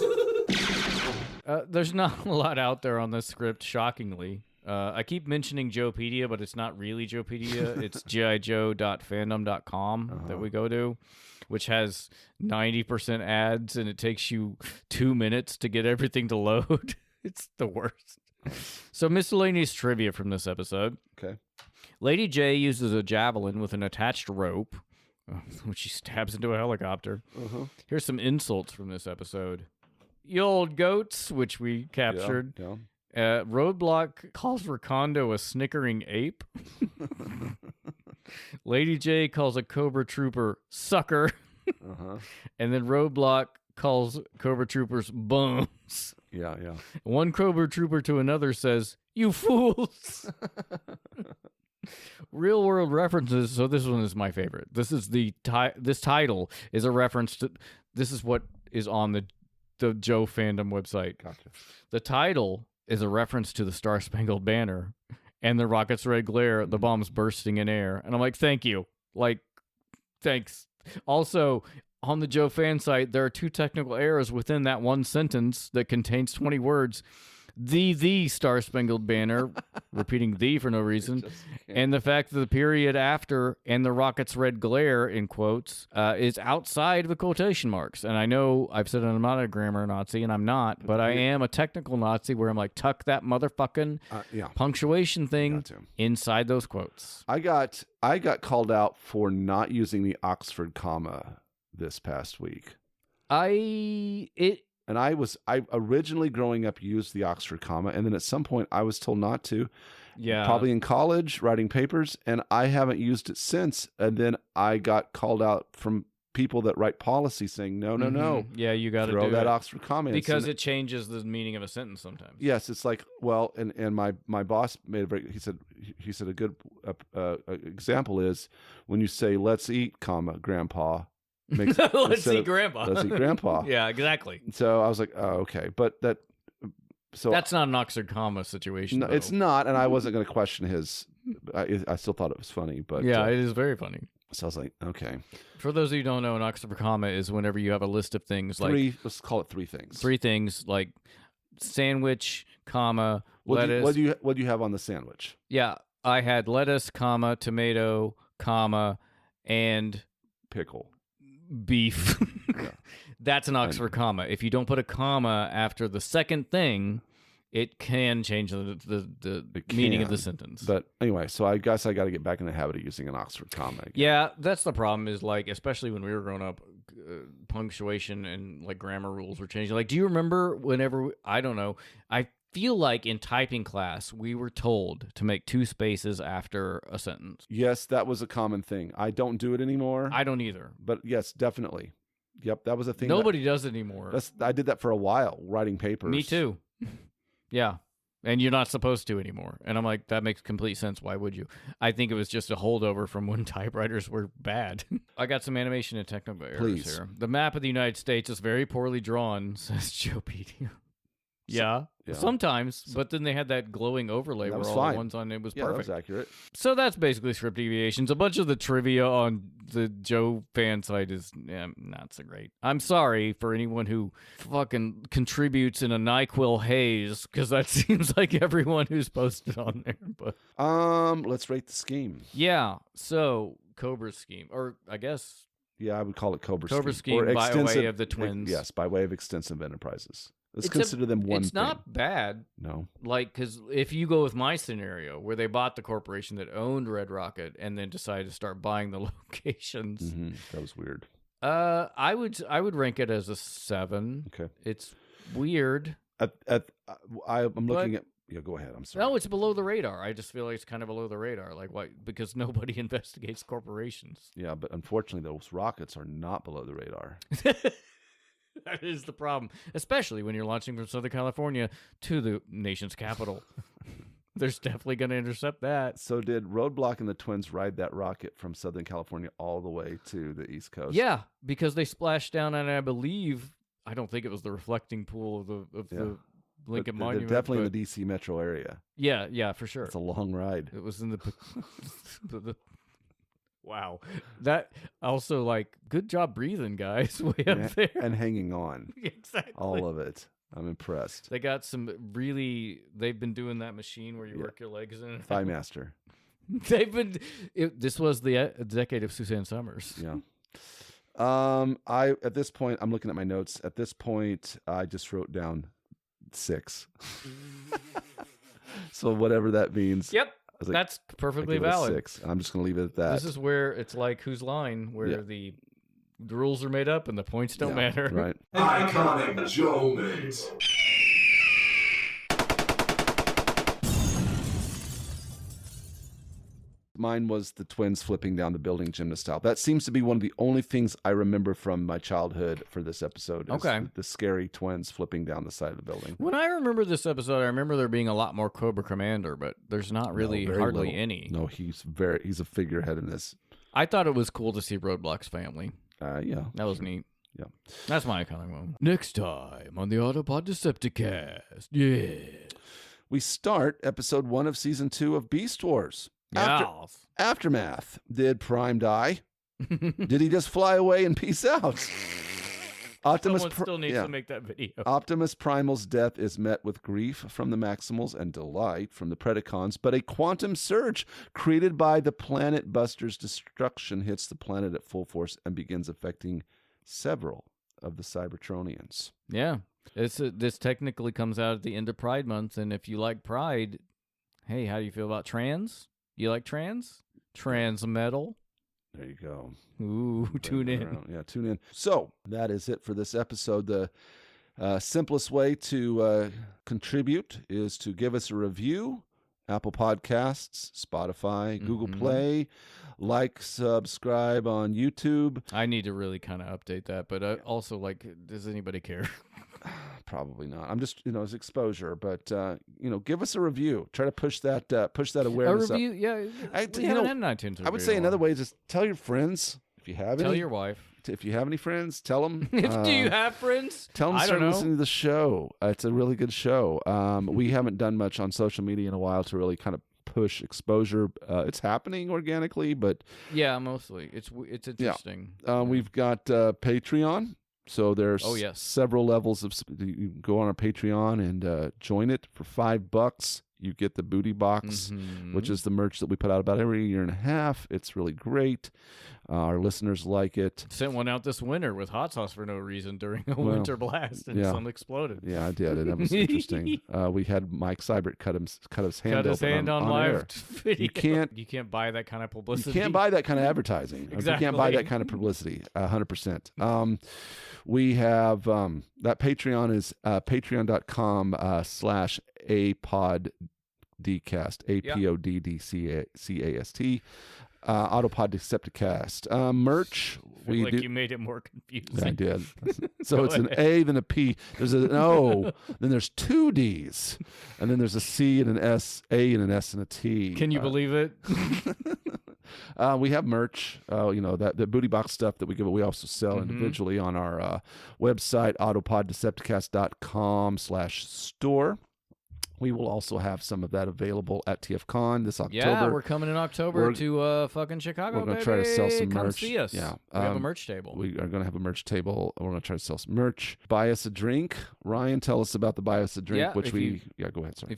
There's not a lot out there on this script, shockingly. I keep mentioning Joepedia, but it's not really Joepedia. It's gijo.fandom.com that we go to, which has 90% ads, and it takes you 2 minutes to get everything to load. It's the worst. So miscellaneous trivia from this episode. Okay. Lady J uses a javelin with an attached rope, which she stabs into a helicopter. Here's some insults from this episode. You old goats, which we captured. Yeah. Roadblock calls Recondo a snickering ape. Lady J calls a Cobra Trooper sucker. And then Roadblock calls Cobra Troopers bums. Yeah. One Cobra Trooper to another says, "You fools." Real world references. So this one is my favorite. This is this title is a reference to. This is what is on the Joe Fandom website. Gotcha. The title is a reference to the Star Spangled Banner and the rocket's red glare, the bombs bursting in air. And I'm like, thank you. Thanks. Also, on the Joe fan site, there are 2 technical errors within that one sentence that contains 20 words. The Star Spangled Banner, repeating "the" for no reason, and the fact that the period after and the rocket's red glare, in quotes, is outside of the quotation marks. And I know I've said I'm not a grammar Nazi, and I'm not, but I am a technical Nazi where I'm like, tuck that motherfucking punctuation thing inside those quotes. I got called out for not using the Oxford comma this past week. And I originally growing up used the Oxford comma, and then at some point I was told not to. Yeah. Probably in college writing papers, and I haven't used it since. And then I got called out from people that write policy saying, no. Yeah, you got to throw that Oxford comma in. Because it changes the meaning of a sentence sometimes. Yes, it's like, well, and my boss made he said a good example is when you say "let's eat, comma, Grandpa." Let's eat Grandpa. Let's eat Grandpa. Yeah, exactly. So I was like, oh, okay, but that's not an Oxford comma situation. No, it's not, and I wasn't going to question his. I still thought it was funny, but yeah, it is very funny. So I was like, okay. For those of you who don't know, an Oxford comma is whenever you have a list of things let's call it 3 things. 3 things like sandwich, comma, lettuce. What do you have on the sandwich? Yeah, I had lettuce, comma, tomato, comma, and pickle. Beef. That's an Oxford comma. If you don't put a comma after the second thing, it can change the meaning of the sentence. But anyway, so I guess I got to get back in the habit of using an Oxford comma again. Yeah, that's the problem is, like, especially when we were growing up, punctuation and, like, grammar rules were changing. Like, do you remember whenever, I don't know, I feel like in typing class, we were told to make 2 spaces after a sentence. Yes, that was a common thing. I don't do it anymore. I don't either. But yes, definitely. Yep, that was a thing. Nobody does it anymore. I did that for a while, writing papers. Me too. Yeah. And you're not supposed to anymore. And I'm like, that makes complete sense. Why would you? I think it was just a holdover from when typewriters were bad. I got some animation and technical errors here. The map of the United States is very poorly drawn, says Joepedia. Yeah, sometimes, but then they had that glowing overlay where all the ones on it was perfect. That was accurate. So that's basically script deviations. A bunch of the trivia on the Joe fan site is not so great. I'm sorry for anyone who fucking contributes in a NyQuil haze, because that seems like everyone who's posted on there. But let's rate the scheme. Yeah, so Cobra's scheme, or I guess. Yeah, I would call it Cobra's scheme or by way of the twins. Yes, by way of extensive enterprises. Let's consider them one thing. It's not bad. No. Like, because if you go with my scenario, where they bought the corporation that owned Red Rocket and then decided to start buying the locations. Mm-hmm. That was weird. I would rank it as a 7. Okay. It's weird. I'm looking at... Yeah, go ahead. I'm sorry. No, it's below the radar. I just feel like it's kind of below the radar. Like, why? Because nobody investigates corporations. Yeah, but unfortunately, those rockets are not below the radar. That is the problem, especially when you're launching from Southern California to the nation's capital. There's definitely going to intercept that. So did Roadblock and the twins ride that rocket from Southern California all the way to the East Coast? Yeah, because they splashed down, and I don't think it was the reflecting pool of the Lincoln Monument. They're definitely in the D.C. metro area. Yeah, for sure. It's a long ride. It was in the wow. That also, like, good job breathing, guys, way up there. And hanging on. Exactly. All of it. I'm impressed. They got they've been doing that machine where you work your legs in. Thigh Master. This was the decade of Suzanne Summers. Yeah. At this point, I'm looking at my notes. At this point, I just wrote down 6. So whatever that means. Yep. That's perfectly valid. 6. I'm just going to leave it at that. This is where it's like Whose Line, where the rules are made up and the points don't matter. Right. Iconic Joe moments. Mine was the twins flipping down the building gymnast style. That seems to be one of the only things I remember from my childhood for this episode. Okay. The scary twins flipping down the side of the building. When I remember this episode, I remember there being a lot more Cobra Commander, but there's not really hardly any. No, he's a figurehead in this. I thought it was cool to see Roadblock's family. Yeah. That was neat. Yeah. That's my iconic moment. Next time on the Autopod Decepticast. Yeah. We start episode 1 of season 2 of Beast Wars. Aftermath. Did Prime die? Did he just fly away and peace out? Someone still needs to make that video. Optimus Primal's death is met with grief from the Maximals and delight from the Predacons, but a quantum surge created by the Planet Buster's destruction hits the planet at full force and begins affecting several of the Cybertronians. Yeah. This technically comes out at the end of Pride Month, and if you like Pride, hey, how do you feel about trans? You like trans? Trans metal? There you go. Ooh, tune in. Yeah, tune in. So that is it for this episode. The simplest way to contribute is to give us a review. Apple Podcasts, Spotify, Google Play. Like, subscribe on YouTube. I need to really kind of update that, but also, like, does anybody care? Probably not. I'm just, it's exposure, but give us a review. Try to push that awareness a review, up. Yeah. We haven't had an iTunes review. I would say another way is just tell your friends if you have any. Tell your wife. If you have any friends, tell them. Do you have friends? Tell them to start listening to the show. It's a really good show. We haven't done much on social media in a while to really kind of push exposure. It's happening organically, but yeah, mostly it's interesting. Yeah. We've got Patreon. So there's several levels of. You can go on our Patreon and join it for $5. you get the booty box, which is the merch that we put out about every year and a half. It's really great. Our listeners like it. Sent one out this winter with hot sauce for no reason during a winter blast, and some exploded. Yeah, I did, and that was interesting. We had Mike Seibert cut his hand on live video. You can't buy that kind of publicity. You can't buy that kind of advertising. Exactly. You can't buy that kind of publicity. 100%. We have that Patreon is patreon.com/apodcast, APODDCAST. Autopod Decepticast. Merch. You made it more confusing. I did. So it's an A, then a P. There's an O, then there's 2 Ds, and then there's a C and an S, A and an S and a T. Can you believe it? We have merch, the booty box stuff that we give. We also sell individually on our website, autopoddecepticast.com/store. We will also have some of that available at TFCon this October. Yeah, we're coming in October to fucking Chicago. We're going to try to sell some merch. Come see us. Yeah, we have a merch table. We are going to have a merch table. We're going to try to sell some merch. Buy us a drink. Ryan, tell us about the buy us a drink, go ahead. Sorry.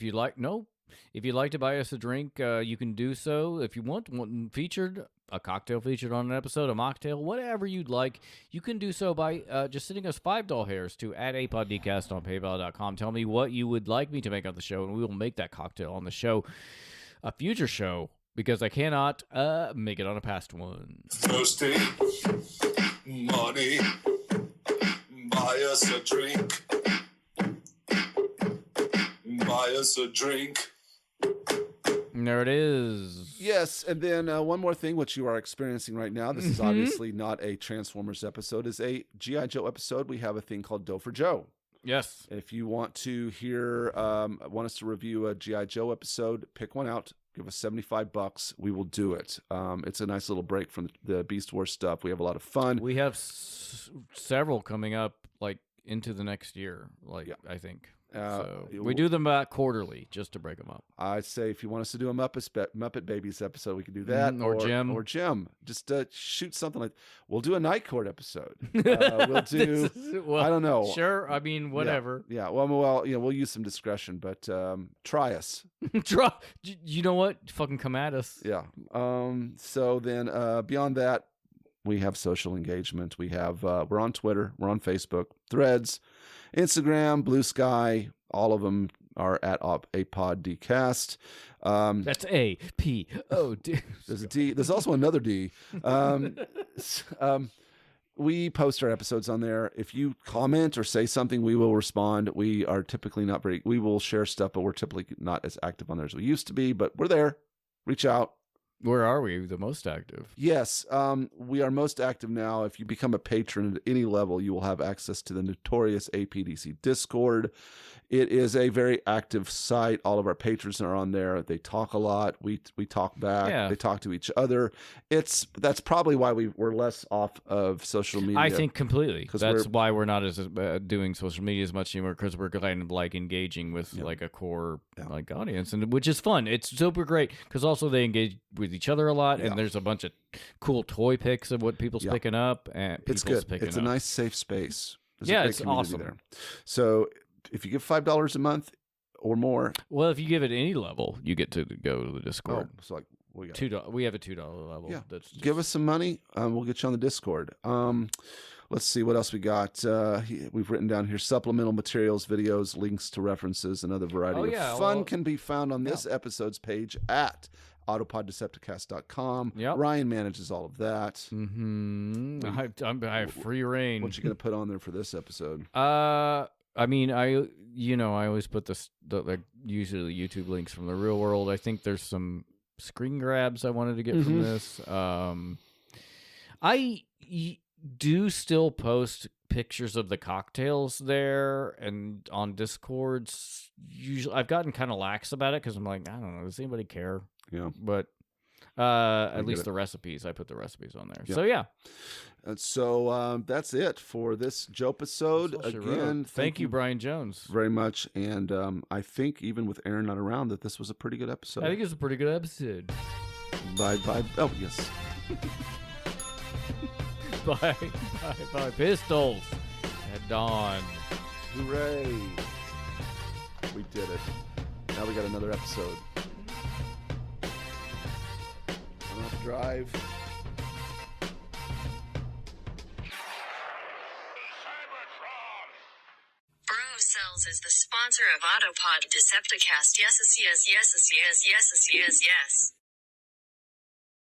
If you'd like to buy us a drink, you can do so. If you want one featured, a cocktail featured on an episode, a mocktail, whatever you'd like, you can do so by just sending us $5 hairs to @apodcast on PayPal.com. Tell me what you would like me to make on the show, and we will make that cocktail on the show, a future show, because I cannot make it on a past one. Thirsty, money, buy us a drink. Buy us a drink. And there it is. Yes, and then one more thing, which you are experiencing right now. This is obviously not a Transformers episode. It's a G.I. Joe episode. We have a thing called Doe for Joe. Yes. If you want to want us to review a G.I. Joe episode, pick one out. Give us $75. We will do it. It's a nice little break from the Beast Wars stuff. We have a lot of fun. We have several coming up, like, into the next year, I think. So we do them quarterly just to break them up. I say if you want us to do a Muppet Babies episode, we can do that. Or Jim. Just shoot something like. We'll do a Night Court episode. We'll do. I don't know. Sure. I mean, whatever. Yeah. Well. We'll use some discretion, but try us. Try. You know what? Fucking come at us. Yeah. So then, beyond that, we have social engagement. We have. We're on Twitter. We're on Facebook. Threads. Instagram, Blue Sky, all of them are at APodcast. That's APOD. There's a D. There's also another D. We post our episodes on there. If you comment or say something, we will respond. We are typically we will share stuff, but we're typically not as active on there as we used to be, but we're there. Reach out. Where are we the most active? Yes, we are most active now. If you become a patron at any level, you will have access to the notorious APDC Discord. It is a very active site. All of our patrons are on there. They talk a lot. We talk back. Yeah. They talk to each other. That's probably why we're less off of social media. I think completely. That's why we're not as doing social media as much anymore, because we're kind of like engaging with like a core like audience, and which is fun. It's super great because also they engage with each other a lot, and there's a bunch of cool toy pics of what people's picking up, and it's good. It's a nice safe space. There's it's awesome there. So if you give $5 a month or more, well, if you give it any level, you get to go to the Discord. So like we got $2. We have a $2 level. Yeah, give us some money. We'll get you on the Discord. Let's see what else we got. We've written down here supplemental materials, videos, links to references, and other variety of fun can be found on this episode's page at autopoddecepticast.com. Ryan manages all of that. Mm-hmm. I have free reign. What you going to put on there for this episode? I mean, I always put the usually YouTube links from the real world. I think there's some screen grabs I wanted to get from this. I do still post pictures of the cocktails there and on Discords. Usually, I've gotten kind of lax about it because I'm like, I don't know, does anybody care? Yeah, but at least the recipes, I put the recipes on there. So yeah. So that's it for this Joepisode. Again, thank you, Brian Jones, very much. And I think even with Aaron not around, that this was a pretty good episode. I think it's a pretty good episode. Bye. Oh yes. Bye. Pistols at dawn. Hooray! We did it. Now we got another episode. I don't have to drive. Cells is the sponsor of Autopod Decepticast. Yes.